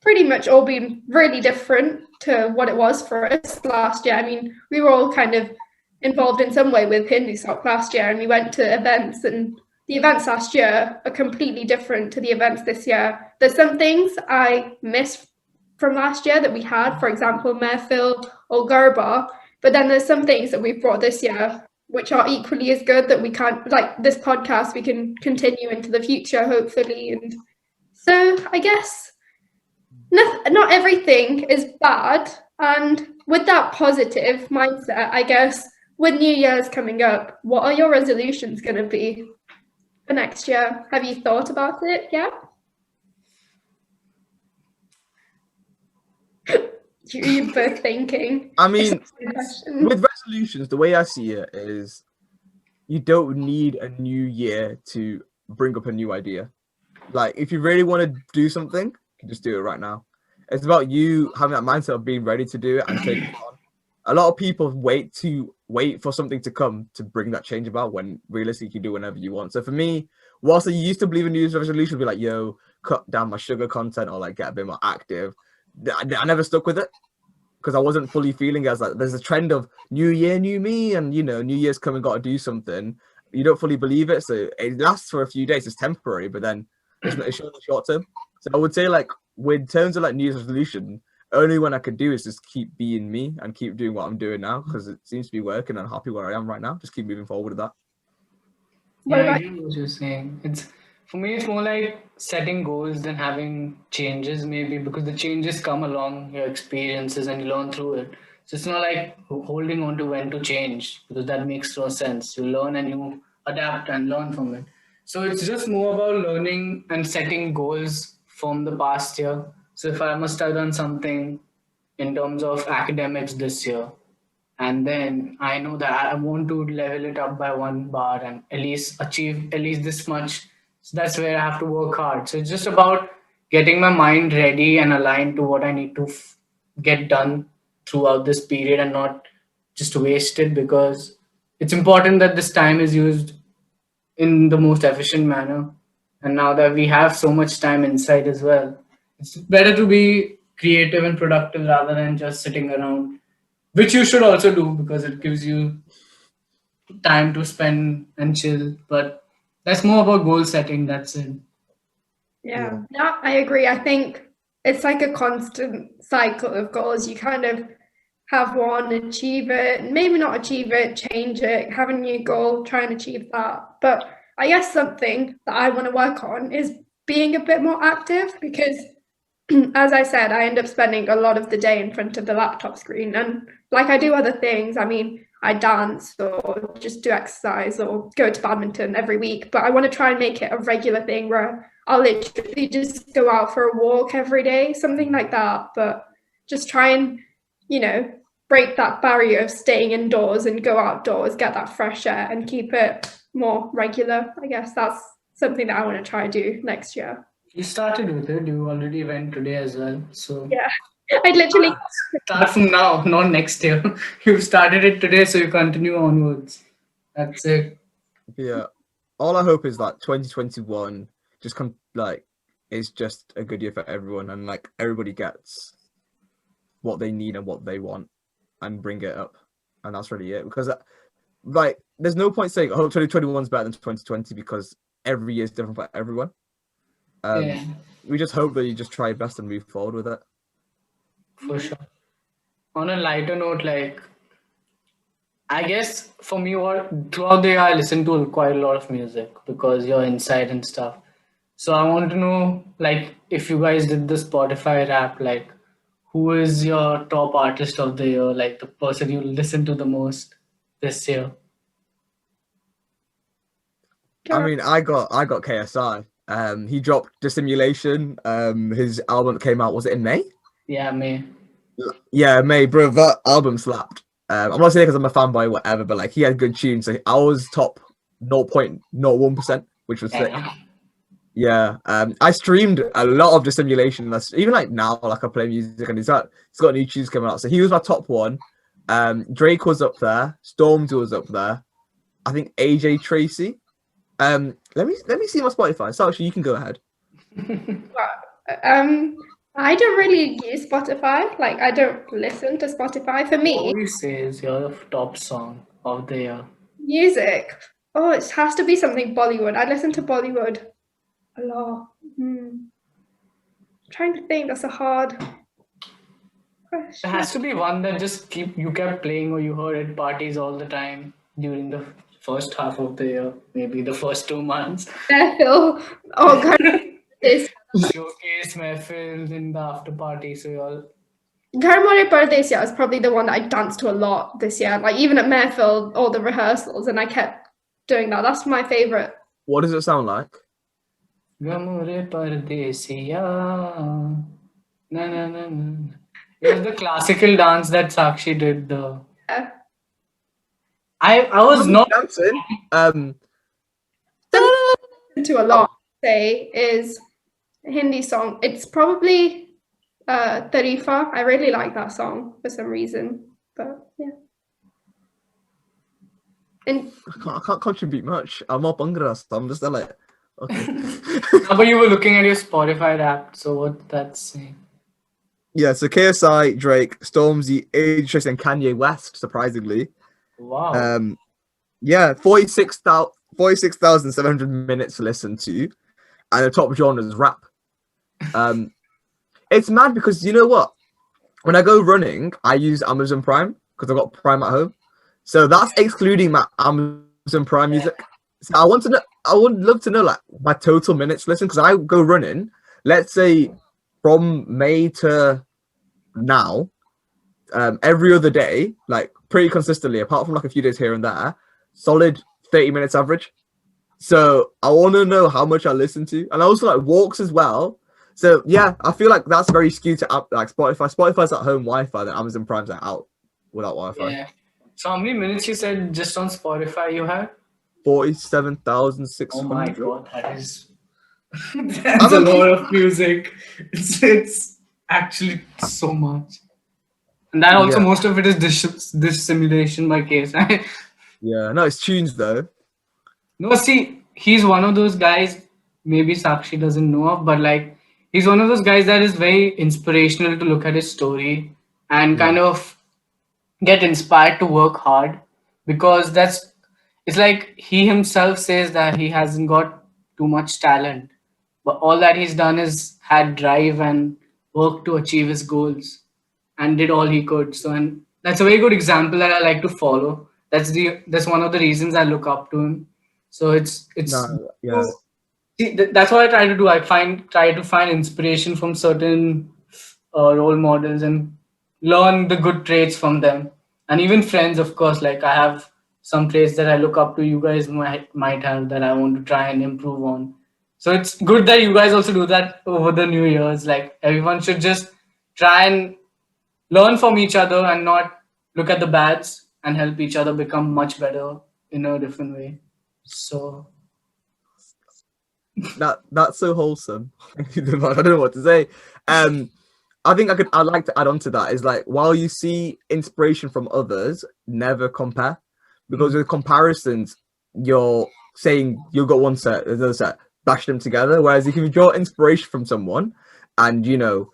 [SPEAKER 2] pretty much all been really different to what it was for us last year. I mean, we were all kind of involved in some way with Hindu Sock last year, and we went to events, and the events last year are completely different to the events this year. There's some things I miss from last year that we had, for example, Mehfil or Garba, but then there's some things that we've brought this year which are equally as good that we can't, like this podcast, we can continue into the future, hopefully. And so I guess not everything is bad. And with that positive mindset, I guess, with New Year's coming up, what are your resolutions going to be for next year? Have you thought about it yet? You're both thinking.
[SPEAKER 1] I mean, with resolutions, the way I see it is you don't need a new year to bring up a new idea. Like, if you really want to do something, you can just do it right now. It's about you having that mindset of being ready to do it and take it on. A lot of people wait for something to come to bring that change about, when realistically you can do whenever you want. So for me, whilst I used to believe in New Year's resolution, be like, yo, cut down my sugar content or like get a bit more active, I never stuck with it because I wasn't fully feeling as like there's a trend of new year, new me, and you know, New Year's coming, got to do something. You don't fully believe it, so it lasts for a few days. It's temporary, but then it's short term. So I would say like with terms of like New Year's resolution, only one I could do is just keep being me and keep doing what I'm doing now, because it seems to be working. And I'm happy where I am right now. Just keep moving forward with that.
[SPEAKER 2] What
[SPEAKER 3] Yeah, I
[SPEAKER 2] about
[SPEAKER 3] get what you're saying. It's for me, it's more like setting goals than having changes, maybe because the changes come along your experiences and you learn through it. So it's not like holding on to when to change because that makes no sense. You learn and you adapt and learn from it. So it's just more about learning and setting goals from the past year. So if I must have done something in terms of academics this year, and then I know that I want to level it up by 1 bar and at least achieve at least this much. So that's where I have to work hard. So it's just about getting my mind ready and aligned to what I need to get done throughout this period and not just waste it, because it's important that this time is used in the most efficient manner. And now that we have so much time inside as well, it's better to be creative and productive rather than just sitting around, which you should also do because it gives you time to spend and chill. But that's more about goal setting. That's it.
[SPEAKER 2] Yeah, no, I agree. I think it's like a constant cycle of goals. You kind of have one, achieve it, maybe not achieve it, change it, have a new goal, try and achieve that. But I guess something that I want to work on is being a bit more active, because as I said, I end up spending a lot of the day in front of the laptop screen, and like I do other things. I mean, I dance or just do exercise or go to badminton every week, but I want to try and make it a regular thing where I'll literally just go out for a walk every day, something like that. But just try and, break that barrier of staying indoors and go outdoors, get that fresh air and keep it more regular. I guess that's something that I want to try and do next year.
[SPEAKER 3] You started with it. You already went today as well. So
[SPEAKER 2] Yeah, I literally.
[SPEAKER 3] start from now, not next year. You started it today, so you continue onwards. That's it.
[SPEAKER 1] Yeah. All I hope is that 2021 just is just a good year for everyone, and like everybody gets what they need and what they want and bring it up. And that's really it. Because there's no point saying, oh, 2021 is better than 2020, because every year is different for everyone.
[SPEAKER 3] Yeah,
[SPEAKER 1] We just hope that you just try your best and move forward with it.
[SPEAKER 3] for sure. On a lighter note, like I guess for me, what throughout the year I listen to quite a lot of music because you're inside and stuff. So I want to know, like, if you guys did the Spotify rap, like, who is your top artist of the year, like the person you listen to the most this year?
[SPEAKER 1] I mean, I got KSI. He dropped Dissimulation. His album that came out, was it in May?
[SPEAKER 3] Yeah, me.
[SPEAKER 1] Yeah, May, bro. That album slapped. I'm not saying because I'm a fanboy, whatever, but like he had good tunes. So I was top 0.01%, which was sick. Yeah. I streamed a lot of Dissimulation. That's even like now, like I play music and he's got new tunes coming out. So he was my top one. Drake was up there. Stormzy was up there. I think AJ Tracy. Let me see my Spotify. So actually, you can go ahead.
[SPEAKER 2] I don't really use Spotify. Like, I don't listen to Spotify. For me,
[SPEAKER 3] What would you say is your top song of the year?
[SPEAKER 2] music. Oh, it has to be something Bollywood. I listen to Bollywood a lot. Trying to think. That's a hard
[SPEAKER 3] It
[SPEAKER 2] question.
[SPEAKER 3] has to be one that just you kept playing or you heard at parties all the time during the first half of the year, maybe the first 2 months.
[SPEAKER 2] Phil. Oh God, this.
[SPEAKER 3] Showcase Mehfil in the after party, so you all.
[SPEAKER 2] Ghar Mere Pardesiya is probably the one that I danced to a lot this year. Like even at Mayfield, all the rehearsals, and I kept doing that. That's my favorite.
[SPEAKER 1] What does it sound like?
[SPEAKER 3] Gamure Pardesiya. Na na na na. It was the classical dance that Sakshi did.
[SPEAKER 2] Yeah.
[SPEAKER 3] I was not
[SPEAKER 1] dancing.
[SPEAKER 2] To a lot. Say is a Hindi song. It's probably Tarifa. I really like that song for some reason. But yeah. And
[SPEAKER 1] I can't contribute much. I'm up Bhangra, so I'm just like, okay.
[SPEAKER 3] But you were looking at your Spotify app, so what that's saying?
[SPEAKER 1] Yeah, so KSI, Drake, Stormzy, AJ Tracy, and Kanye West, surprisingly.
[SPEAKER 3] Wow.
[SPEAKER 1] Yeah, 46,700 minutes to listen to, and the top genre is rap. It's mad because you know what? when I go running, I use Amazon Prime because I've got Prime at home. So that's excluding my Amazon Prime music. So I want to know. I would love to know like my total minutes listened because I go running. Let's say from May to now, every other day, like pretty consistently, apart from like a few days here and there, solid 30 minutes average. So I want to know how much I listen to, and I also like walks as well. So yeah, I feel like that's very skewed to like Spotify. Spotify's at home Wi-Fi, then Amazon Prime's like out without Wi-Fi.
[SPEAKER 3] Yeah. So how many minutes you said just on Spotify you have?
[SPEAKER 1] 47,600.
[SPEAKER 3] Oh my god, that's a lot of music. It's actually so much. And that also,
[SPEAKER 1] Yeah.
[SPEAKER 3] most of it is this simulation by case.
[SPEAKER 1] Yeah, no, it's tunes though.
[SPEAKER 3] No, see, he's one of those guys, maybe Sakshi doesn't know of, but like, he's one of those guys that is very inspirational to look at his story and kind of get inspired to work hard, because it's like he himself says that he hasn't got too much talent, but all that he's done is had drive and worked to achieve his goals and did all he could. So, and that's a very good example that I like to follow. That's one of the reasons I look up to him. So it's
[SPEAKER 1] No, yeah.
[SPEAKER 3] see, that's what I try to do. Try to find inspiration from certain role models and learn the good traits from them, and even friends, of course. Like, I have some traits that I look up to. You guys might have that I want to try and improve on. So it's good that you guys also do that over the New Year's. Like, everyone should just try and learn from each other and not look at the bads, and help each other become much better in a different way. So
[SPEAKER 1] That's so wholesome. I don't know what to say. I think I'd like to add on to that is like, while you see inspiration from others, never compare, because with comparisons, you're saying you've got one set, there's another set, bash them together. Whereas if you draw inspiration from someone and, you know,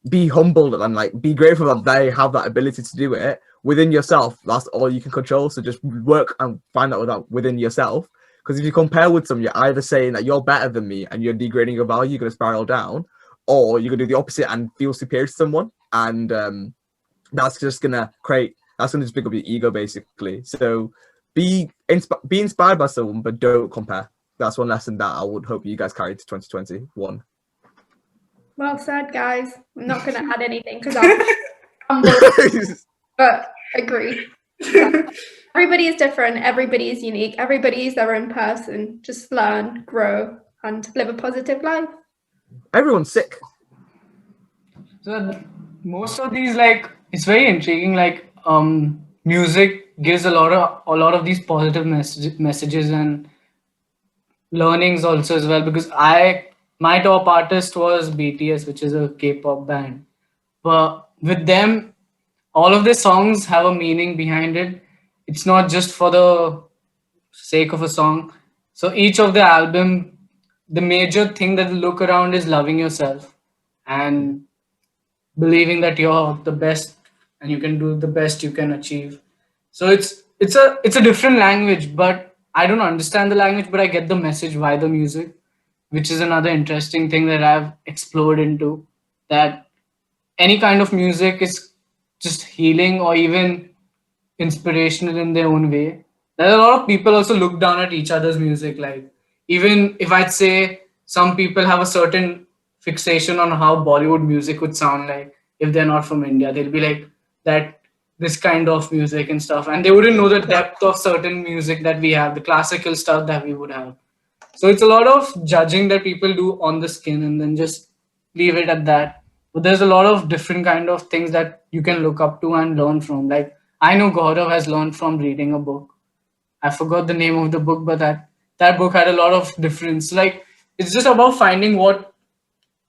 [SPEAKER 1] be humbled and like be grateful that they have that ability to do it within yourself, that's all you can control. So just work and find that within yourself. Because if you compare with someone, you're either saying that you're better than me and you're degrading your value, you're going to spiral down, or you're going to do the opposite and feel superior to someone. And that's just going to just pick up your ego, basically. So be inspired by someone, but don't compare. That's one lesson that I would hope you guys carry to 2021.
[SPEAKER 2] Well said, guys. I'm not going to add anything because I'm but agree. Everybody is different. Everybody is unique. Everybody is their own person. Just learn, grow, and live a positive life.
[SPEAKER 1] Everyone's sick.
[SPEAKER 3] So most of these, like, it's very intriguing. Like, music gives a lot of these positive messages and learnings also as well. Because my top artist was BTS, which is a K-pop band. But with them, all of the songs have a meaning behind it. It's not just for the sake of a song. So each of the album, the major thing that they look around is loving yourself and believing that you're the best and you can do the best you can achieve. So it's a different language, but I don't understand the language, but I get the message via the music, which is another interesting thing that I've explored into. That any kind of music is just healing or even inspirational in their own way. There are a lot of people also look down at each other's music. Like, even if I'd say some people have a certain fixation on how Bollywood music would sound like if they're not from India, they'll be like that this kind of music and stuff, and they wouldn't know the depth of certain music that we have, the classical stuff that we would have. So it's a lot of judging that people do on the skin and then just leave it at that. But there's a lot of different kind of things that you can look up to and learn from. Like, I know Gaurav has learned from reading a book. I forgot the name of the book, but that book had a lot of difference. Like, it's just about finding what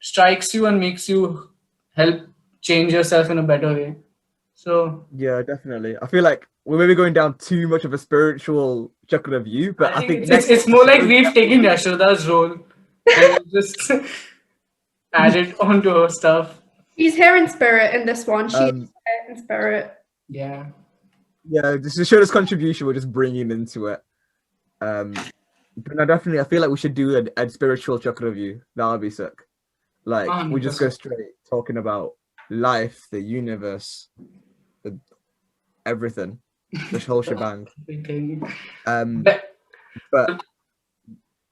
[SPEAKER 3] strikes you and makes you help change yourself in a better way. So
[SPEAKER 1] yeah, definitely. I feel like we're maybe going down too much of a spiritual Chakra view, but I think
[SPEAKER 3] it's more like we've taken Yashoda's role and just added onto her stuff.
[SPEAKER 2] She's here in spirit in this one. She's here in spirit.
[SPEAKER 3] Yeah.
[SPEAKER 1] Yeah, just to show this contribution we're just bringing into it. But no, definitely, I feel like we should do a spiritual Chakra view. That would be sick. Like, we just go straight talking about life, the universe, everything, the whole shebang.
[SPEAKER 3] But
[SPEAKER 1] But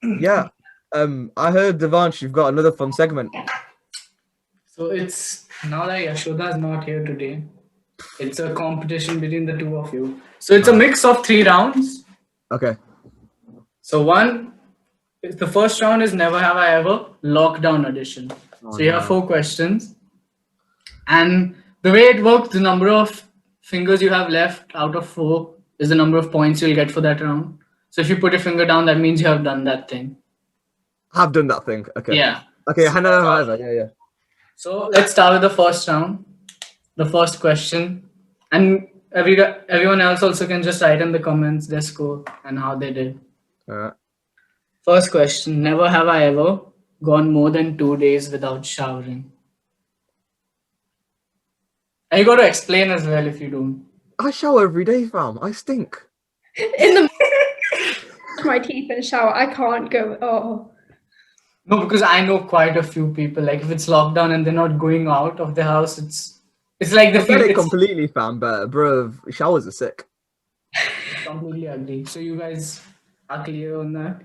[SPEAKER 1] yeah, I heard Devansh, you've got another fun segment.
[SPEAKER 3] so it's now that Yashoda is not here today. It's a competition between the two of you. So it's a mix of 3 rounds.
[SPEAKER 1] Okay.
[SPEAKER 3] So the first round is Never Have I Ever Lockdown Edition. So you have 4 questions. And the way it works, the number of fingers you have left out of 4 is the number of points you'll get for that round. So if you put your finger down, that means you have done that thing.
[SPEAKER 1] I've done that thing. Okay.
[SPEAKER 3] Yeah.
[SPEAKER 1] Okay, Hannah, yeah.
[SPEAKER 3] So let's start with the first round. The first question. And everyone else also can just write in the comments their score and how they did.
[SPEAKER 1] All right.
[SPEAKER 3] First question. Never have I ever gone more than 2 days without showering. And you got to explain as well if you don't.
[SPEAKER 1] I shower every day, fam. I stink.
[SPEAKER 2] In the my teeth and shower, I can't go. Oh,
[SPEAKER 3] No, because I know quite a few people. Like if it's lockdown and they're not going out of the house, it's like the
[SPEAKER 1] I get it
[SPEAKER 3] it's
[SPEAKER 1] completely, fam, but bro, showers are sick.
[SPEAKER 3] completely ugly. So you guys are clear on that.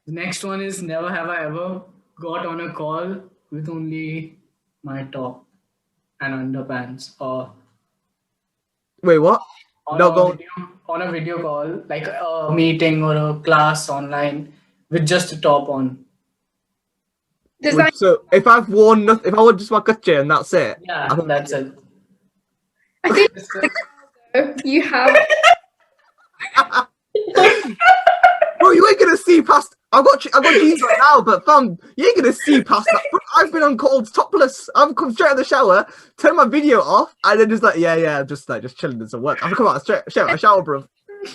[SPEAKER 3] The next one is never have I ever got on a call with only my top and underpants or
[SPEAKER 1] Wait, what?
[SPEAKER 3] on a video call, like a meeting or a class online with just a top on.
[SPEAKER 2] does that?
[SPEAKER 1] So if I've worn nothing, if I wore just my kutcher and that's it.
[SPEAKER 3] Yeah, that's it.
[SPEAKER 2] I think you have.
[SPEAKER 1] Bro, you ain't gonna see past. I got jeans right now, but fam, you ain't gonna see past that. I've been on calls topless. I've come straight out of the shower, turn my video off, and then just like, just chilling and some work. I've come out straight out of the shower, bro.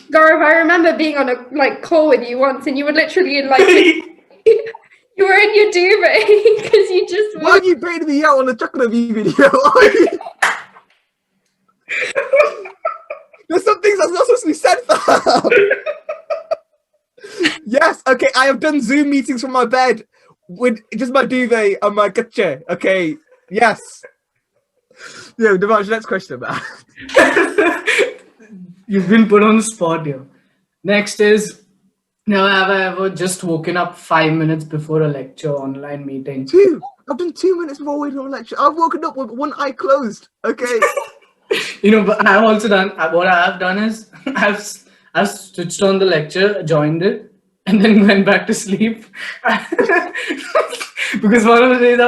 [SPEAKER 2] Gaurav, I remember being on a call with you once, and you were literally in you were in your duvet because you just.
[SPEAKER 1] Why are you baiting me out on the Chakra video? There's some things that's not supposed to be said, fam. Yes, okay, I have done Zoom meetings from my bed with just my duvet and my kutcher. Okay, yes. Yeah, Devansh, next question, man.
[SPEAKER 3] You've been put on the spot here. Next is never have I ever just woken up 5 minutes before a lecture online meeting.
[SPEAKER 1] I've done 2 minutes before waiting on a lecture. I've woken up with one eye closed. Okay.
[SPEAKER 3] But I've also done what I have done is I've switched on the lecture, joined it, and then went back to sleep. Because one of the days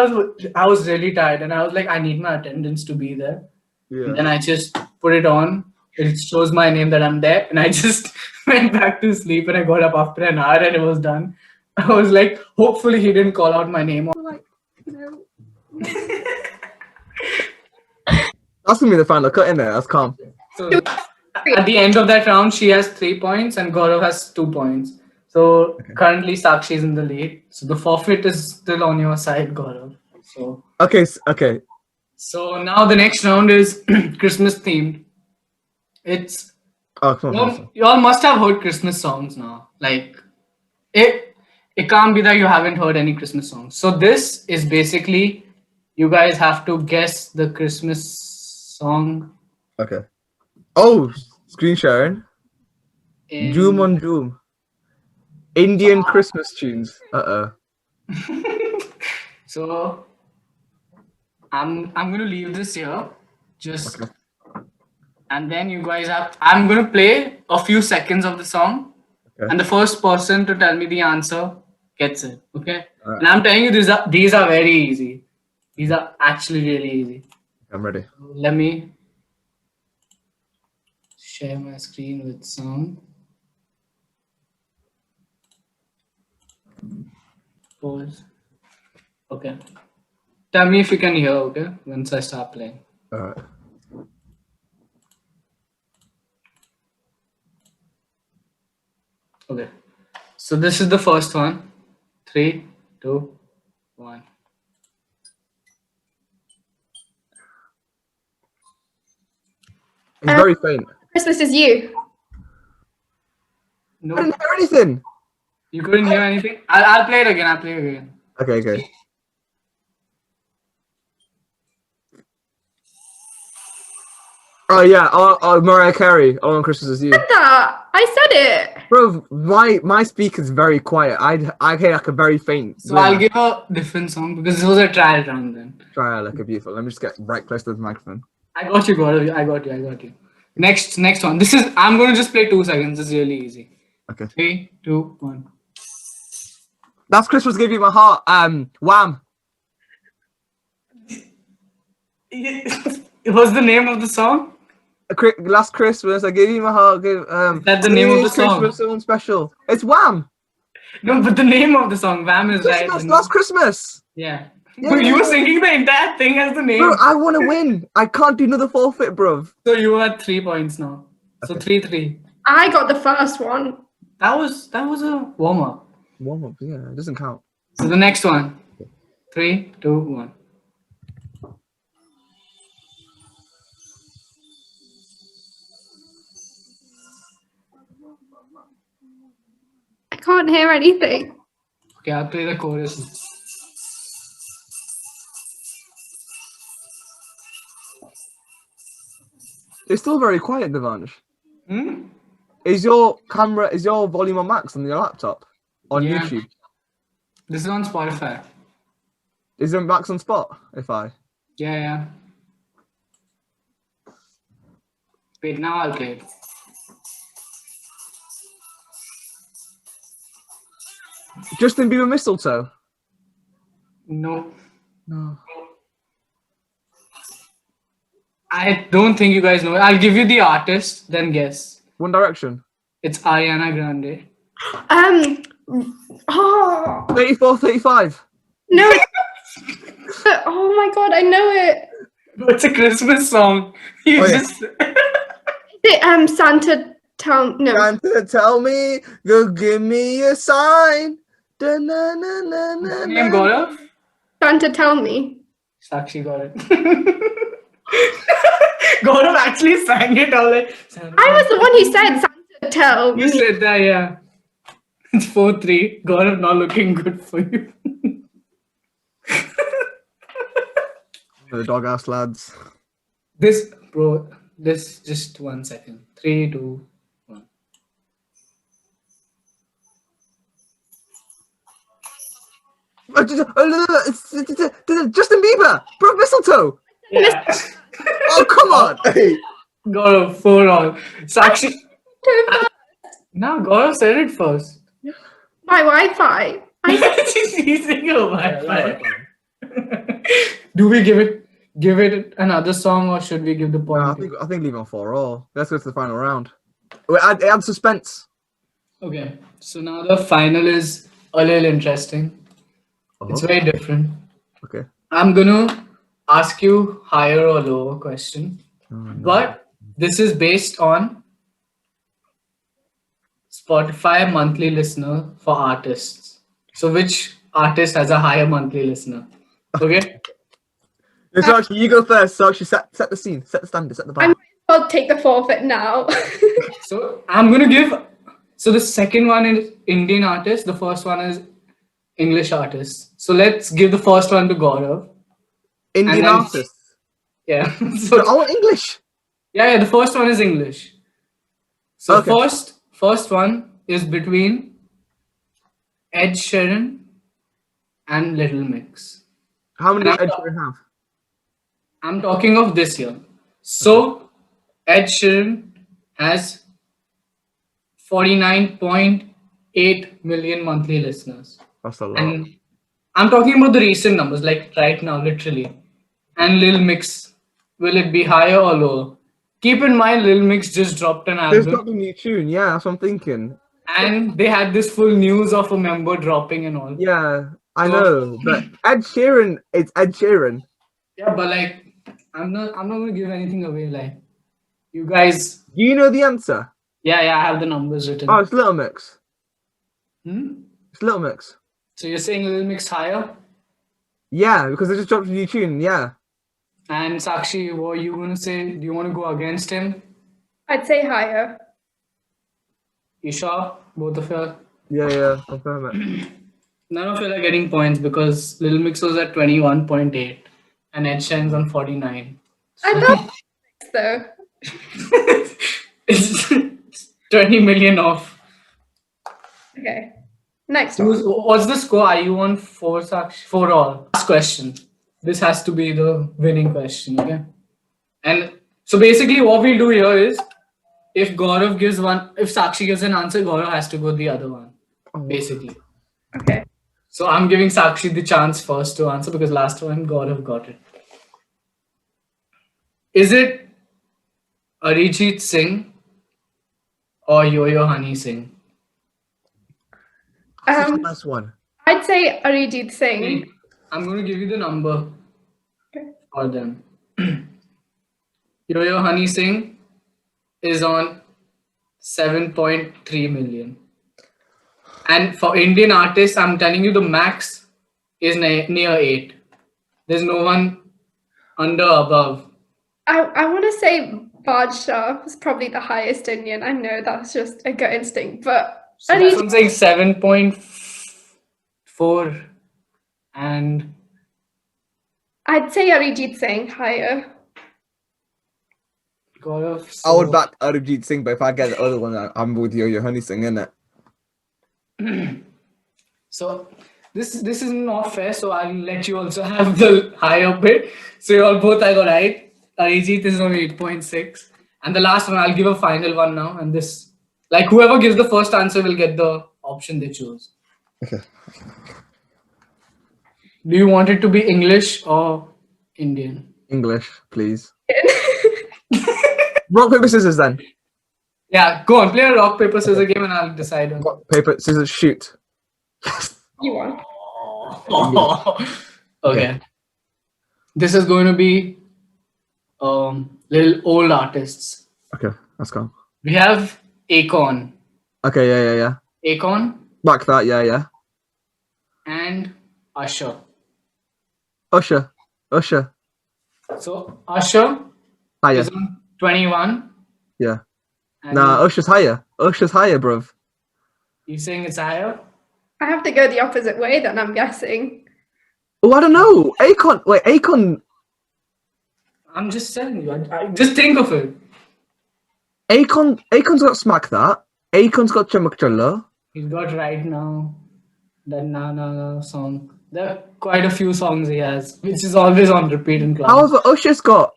[SPEAKER 3] I was really tired and I was like, I need my attendance to be there.
[SPEAKER 1] Yeah.
[SPEAKER 3] And then I just put it on. It shows my name that I'm there, and I just went back to sleep. And I got up after an hour, and it was done. I was like, hopefully he didn't call out my name.
[SPEAKER 1] That's gonna be the final cut in there. That's calm.
[SPEAKER 3] So at the end of that round, she has 3 points and Gaurav has 2 points. So currently Sakshi is in the lead. So the forfeit is still on your side, Gaurav. So
[SPEAKER 1] okay.
[SPEAKER 3] So now the next round is Christmas themed. It's
[SPEAKER 1] come on.
[SPEAKER 3] you all must have heard Christmas songs now. Like it can't be that you haven't heard any Christmas songs. So this is basically you guys have to guess the Christmas song.
[SPEAKER 1] Okay. Oh, screen sharing. Joom on Joom. Indian Christmas tunes.
[SPEAKER 3] So I'm gonna leave this here. Just and then you guys I'm gonna play a few seconds of the song. Okay. And the first person to tell me the answer gets it. Okay. Right. And I'm telling you these are very easy. These are actually really easy.
[SPEAKER 1] I'm ready.
[SPEAKER 3] Let me share my screen with sound. Pause. Okay. Tell me if you can hear, okay? Once I start playing.
[SPEAKER 1] Alright.
[SPEAKER 3] Okay. So this is the first one. 3, 2, 1.
[SPEAKER 1] It's very faint.
[SPEAKER 2] Christmas is you.
[SPEAKER 3] No.
[SPEAKER 1] I didn't hear anything.
[SPEAKER 3] You couldn't hear anything? I'll play it again.
[SPEAKER 1] Okay. Oh yeah, Mariah Carey, All on Christmas Is You.
[SPEAKER 2] That I said it.
[SPEAKER 1] Bro, my speaker's very quiet. I hear like a very faint.
[SPEAKER 3] So I'll give a different song because this was a trial run then.
[SPEAKER 1] Try like a beautiful. Let me just get right close to the microphone.
[SPEAKER 3] I got you, Gaurav. I got you. Next one. This is I'm gonna just play 2 seconds. It's really easy.
[SPEAKER 1] Okay.
[SPEAKER 3] 3, 2, 1.
[SPEAKER 1] Last Christmas Gave You My Heart. Wham.
[SPEAKER 3] What's the name of the song?
[SPEAKER 1] Last Christmas I gave you my heart.
[SPEAKER 3] That's the name of the song.
[SPEAKER 1] Christmas, someone special. It's Wham.
[SPEAKER 3] No, but the name of the song, Wham, is
[SPEAKER 1] Christmas,
[SPEAKER 3] right.
[SPEAKER 1] Last Christmas.
[SPEAKER 3] Yeah.
[SPEAKER 1] Yeah.
[SPEAKER 3] But you were singing the entire thing as the name.
[SPEAKER 1] Bro, I want to win. I can't do another forfeit, bro.
[SPEAKER 3] So you are at 3 points now. So 3-3.
[SPEAKER 2] I got the first one.
[SPEAKER 3] That was a warm up.
[SPEAKER 1] Warm up, yeah, it doesn't count.
[SPEAKER 3] So the next one. 3, 2, 1.
[SPEAKER 2] I can't hear anything.
[SPEAKER 3] Okay, I'll play the chorus.
[SPEAKER 1] It's still very quiet, Devansh.
[SPEAKER 3] Hmm?
[SPEAKER 1] Is your volume on max on your laptop? On
[SPEAKER 3] Yeah.
[SPEAKER 1] YouTube?
[SPEAKER 3] This is on Spotify.
[SPEAKER 1] Is it max on Spotify?
[SPEAKER 3] Yeah. Wait, now I'll play it.
[SPEAKER 1] Justin Bieber Mistletoe?
[SPEAKER 3] No.
[SPEAKER 1] No.
[SPEAKER 3] I don't think you guys know it. I'll give you the artist, then guess.
[SPEAKER 1] One Direction?
[SPEAKER 3] It's Ariana Grande.
[SPEAKER 2] Oh
[SPEAKER 1] 34, 35?
[SPEAKER 2] no. Oh my god, I know it.
[SPEAKER 3] It's a Christmas song. You
[SPEAKER 1] Oh, yeah.
[SPEAKER 3] just
[SPEAKER 2] Santa Town. No.
[SPEAKER 1] Santa, tell me, go give me a sign. Da-na-na-na-na-na.
[SPEAKER 3] name Gaurav?
[SPEAKER 2] Santa Tell Me.
[SPEAKER 3] Sakshi got it. Gaurav actually sang it all like.
[SPEAKER 2] I was the one who said Santa Tell
[SPEAKER 3] You
[SPEAKER 2] Me.
[SPEAKER 3] said that, yeah. It's 4-3. Gaurav not looking good for you.
[SPEAKER 1] The dog-ass lads.
[SPEAKER 3] This, just 1 second. 3, 2, 1.
[SPEAKER 1] Justin Bieber! Bro, Mistletoe!
[SPEAKER 3] Yeah.
[SPEAKER 1] Oh, come on! Hey.
[SPEAKER 3] Gaurav, 4 all. Sakshi. No, Gaurav said it first.
[SPEAKER 2] My Wi-Fi.
[SPEAKER 3] She's using your Wi-Fi. Do we give it another song or should we give the point?
[SPEAKER 1] I think leave it on 4 all. Let's go to the final round. Wait, add suspense.
[SPEAKER 3] Okay, so now the final is a little interesting. It's very different.
[SPEAKER 1] Okay.
[SPEAKER 3] I'm gonna ask you higher or lower question,
[SPEAKER 1] No.
[SPEAKER 3] but this is based on Spotify monthly listener for artists. So which artist has a higher monthly listener? Okay.
[SPEAKER 1] So actually, you go first. So actually, set the scene, set the standard, set the bar.
[SPEAKER 2] I'll take the forfeit now.
[SPEAKER 3] So I'm gonna give. So the second one is Indian artist. The first one is English artist. So let's give the first one to Gaurav.
[SPEAKER 1] Indian
[SPEAKER 3] and then-
[SPEAKER 1] artist.
[SPEAKER 3] Yeah.
[SPEAKER 1] So,
[SPEAKER 3] So
[SPEAKER 1] English.
[SPEAKER 3] yeah. The first one is English. So
[SPEAKER 1] Okay.
[SPEAKER 3] first one is between Ed Sheeran and Little Mix.
[SPEAKER 1] How many
[SPEAKER 3] And
[SPEAKER 1] Ed Sheeran have?
[SPEAKER 3] I'm talking of this year. So Ed Sheeran has 49.8 million monthly listeners.
[SPEAKER 1] That's a lot.
[SPEAKER 3] And I'm talking about the recent numbers, like right now, literally. And Lil Mix, will it be higher or lower? Keep in mind, Lil Mix just dropped an
[SPEAKER 1] There's
[SPEAKER 3] album,
[SPEAKER 1] not a new tune. Yeah, that's what I'm thinking.
[SPEAKER 3] and they had this full news of a member dropping and all.
[SPEAKER 1] Yeah, I know. But Ed Sheeran, it's Ed Sheeran.
[SPEAKER 3] Yeah, but like, I'm not gonna give anything away. Like, you guys,
[SPEAKER 1] Do you know the answer?
[SPEAKER 3] yeah, I have the numbers written.
[SPEAKER 1] Oh, it's Little Mix.
[SPEAKER 3] Hmm?
[SPEAKER 1] It's Little Mix.
[SPEAKER 3] So you're saying Lil Mix higher?
[SPEAKER 1] Yeah, because they just dropped a new tune. Yeah.
[SPEAKER 3] And Sakshi, what are you gonna say? Do you want to go against him?
[SPEAKER 2] I'd say higher.
[SPEAKER 3] You sure? Both of you?
[SPEAKER 1] Yeah, confirm it.
[SPEAKER 3] None of you are getting points because Little Mix was at 21.8 and Ed Sheeran's on 49.
[SPEAKER 2] I thought so.
[SPEAKER 3] It's 20 million off.
[SPEAKER 2] Okay. Next one.
[SPEAKER 3] What's the score? Are you on 4, Sakshi? 4 all. Last question. This has to be the winning question, okay? And so basically what we'll do here is, if Gaurav gives one, if Sakshi gives an answer, Gaurav has to go the other one, basically.
[SPEAKER 2] Okay.
[SPEAKER 3] So I'm giving Sakshi the chance first to answer because last time Gaurav got it. Is it Arijit Singh or Yo-Yo Honey Singh?
[SPEAKER 1] That's a nice one.
[SPEAKER 2] I'd say Arijit Singh.
[SPEAKER 3] Wait, I'm going to give you the number for them. Yo-Yo Honey Singh is on 7.3 million. And for Indian artists, I'm telling you the max is near 8. There's no one under above.
[SPEAKER 2] I want to say Badshah was probably the highest Indian. I know that's just a gut instinct, but
[SPEAKER 3] So that's what I'm saying, 7.4 and
[SPEAKER 2] I'd say Arijit Singh higher.
[SPEAKER 3] Gaurav.
[SPEAKER 1] I would back Arijit Singh, but if I get the other one, I'm with Yo-Yo Honey Singh, innit?
[SPEAKER 3] So this is not fair, so I'll let you also have the higher bit. So you all both I got right. Arijit is on 8.6. And the last one, I'll give a final one now. And this, like whoever gives the first answer will get the option they choose.
[SPEAKER 1] Okay.
[SPEAKER 3] Do you want it to be English or Indian?
[SPEAKER 1] English, please. Rock, paper, scissors then.
[SPEAKER 3] Yeah, go on. Play a rock, paper, scissors game and I'll decide on.
[SPEAKER 1] Rock, paper, scissors, shoot.
[SPEAKER 2] You won.
[SPEAKER 3] Okay. This is going to be little old artists.
[SPEAKER 1] Okay, let's go.
[SPEAKER 3] We have Akon.
[SPEAKER 1] Okay, yeah.
[SPEAKER 3] Akon
[SPEAKER 1] Back that, yeah.
[SPEAKER 3] and Usher.
[SPEAKER 1] Usher.
[SPEAKER 3] So Usher
[SPEAKER 1] Higher.
[SPEAKER 3] is on 21.
[SPEAKER 1] Yeah.
[SPEAKER 3] And
[SPEAKER 1] Nah, Usher's higher, bruv.
[SPEAKER 3] you saying it's higher?
[SPEAKER 2] I have to go the opposite way then, I'm guessing.
[SPEAKER 1] Oh, I don't know. Akon.
[SPEAKER 3] I'm just telling you. I just think of it.
[SPEAKER 1] Akon's got Smack That. Akon's got Chamak Challa.
[SPEAKER 3] He's got Right Now, that Na song. There are quite a few songs he has, which is always on repeat in class.
[SPEAKER 1] However, Usher's got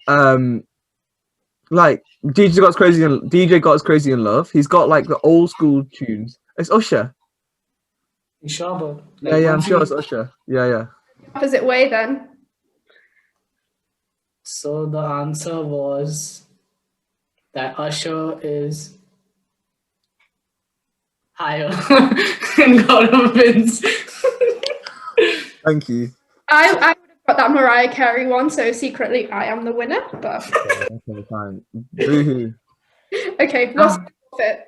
[SPEAKER 1] like DJ got Crazy in Love. He's got like the old school tunes. It's Usher.
[SPEAKER 3] You sure about?
[SPEAKER 1] Yeah, I'm sure it's Usher. Yeah.
[SPEAKER 2] Opposite way then.
[SPEAKER 3] So the answer was that Usher is higher and Gaurav wins.
[SPEAKER 1] Thank you.
[SPEAKER 2] I would have got that Mariah Carey one, so secretly I am the winner, but
[SPEAKER 1] Okay, fine. Boo-hoo.
[SPEAKER 2] okay, what's the forfeit?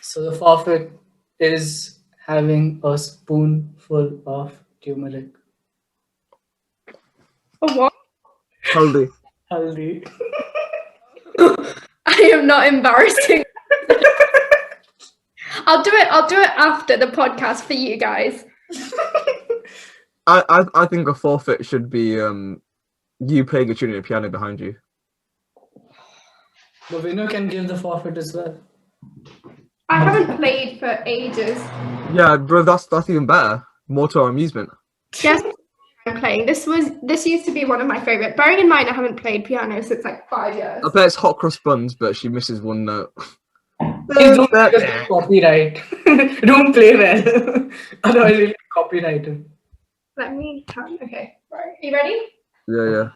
[SPEAKER 3] So the forfeit is having a spoonful of turmeric.
[SPEAKER 2] Oh, what?
[SPEAKER 1] Haldi.
[SPEAKER 3] Haldi.
[SPEAKER 2] I am not embarrassing. I'll do it after the podcast for you guys.
[SPEAKER 1] I think a forfeit should be you playing a tune in a piano behind you.
[SPEAKER 3] The winner can give the forfeit as well.
[SPEAKER 2] I haven't played for ages.
[SPEAKER 1] Yeah, bro, that's even better. More to our amusement.
[SPEAKER 2] Guess what I'm playing. This used to be one of my favorite. Bearing in mind I haven't played piano since like 5 years.
[SPEAKER 1] I bet it's hot cross buns, but she misses one note.
[SPEAKER 3] Please don't make us copyright. Don't play well. Otherwise you'll get copyrighted.
[SPEAKER 2] Let me turn. Okay, right. Are you ready?
[SPEAKER 1] Yeah.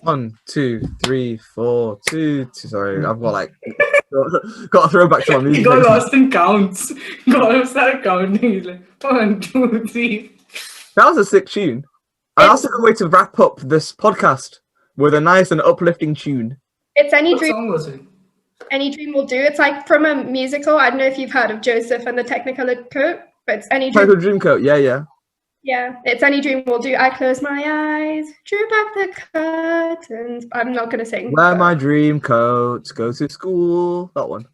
[SPEAKER 1] 1, 2, 3, 4, 2. Sorry, I've got like got a throwback to my music.
[SPEAKER 3] He got lost in counts. Gaurav started counting. He's like 1, 2, 3.
[SPEAKER 1] That was a sick tune. And that's a good way to wrap up this podcast with a nice and uplifting tune.
[SPEAKER 2] It's Any
[SPEAKER 3] What
[SPEAKER 2] Dream.
[SPEAKER 3] song was it?
[SPEAKER 2] Any Dream Will Do. It's like from a musical. I don't know if you've heard of Joseph and the Technicolor Coat, but it's Any Dream.
[SPEAKER 1] Michael Dreamcoat, yeah.
[SPEAKER 2] Yeah, it's Any Dream Will Do. I close my eyes, drew back the curtains. I'm not going to sing.
[SPEAKER 1] Wear my dream coat, go to school. That one.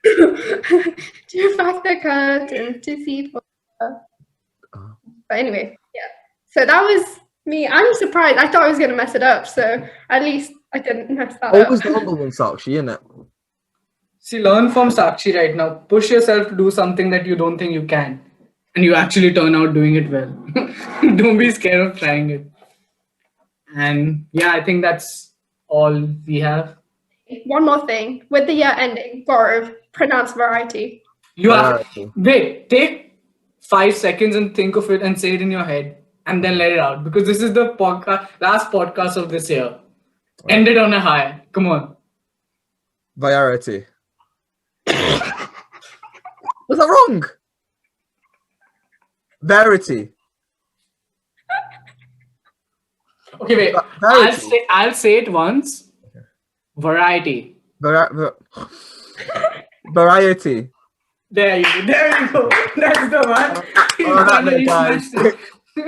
[SPEAKER 2] Drew back the curtains to see. But anyway, yeah. So that was me. I'm surprised. I thought I was going to mess it up. So at least I didn't mess that up.
[SPEAKER 1] Always the humble one, Sakshi, isn't it?
[SPEAKER 3] See, learn from Sakshi right now. Push yourself to do something that you don't think you can. And you actually turn out doing it well. Don't be scared of trying it. And yeah, I think that's all we have.
[SPEAKER 2] One more thing. With the year ending, Gaurav, pronounce variety.
[SPEAKER 3] You have wait, take 5 seconds and think of it and say it in your head and then let it out. Because this is the last podcast of this year. End it on a high. Come on.
[SPEAKER 1] Variety. Was that wrong? Verity.
[SPEAKER 3] Okay, wait.
[SPEAKER 1] Verity.
[SPEAKER 3] I'll say it once. Okay. Variety.
[SPEAKER 1] Variety.
[SPEAKER 3] There you go. That's the one.
[SPEAKER 1] Guys.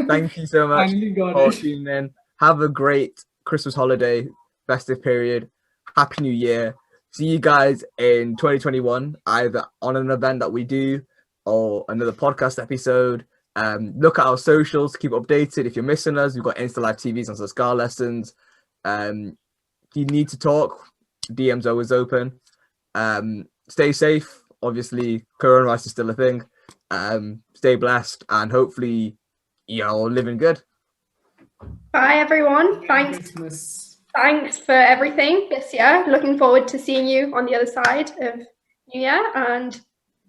[SPEAKER 1] Thank you so much for tuning in. Have a great Christmas holiday, festive period. Happy New Year. See you guys in 2021, either on an event that we do or another podcast episode. Look at our socials to keep updated. If you're missing us, we've got Insta Live TVs and Scar lessons. If you need to talk, DM's always open. Stay safe. Obviously, coronavirus is still a thing. Stay blessed, and hopefully you're all living good.
[SPEAKER 2] Bye, everyone. Thanks for everything this year. Looking forward to seeing you on the other side of New Year. And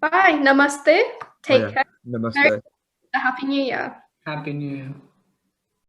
[SPEAKER 2] bye. Namaste. Take care.
[SPEAKER 1] Namaste.
[SPEAKER 2] Happy New Year.
[SPEAKER 3] Happy New Year.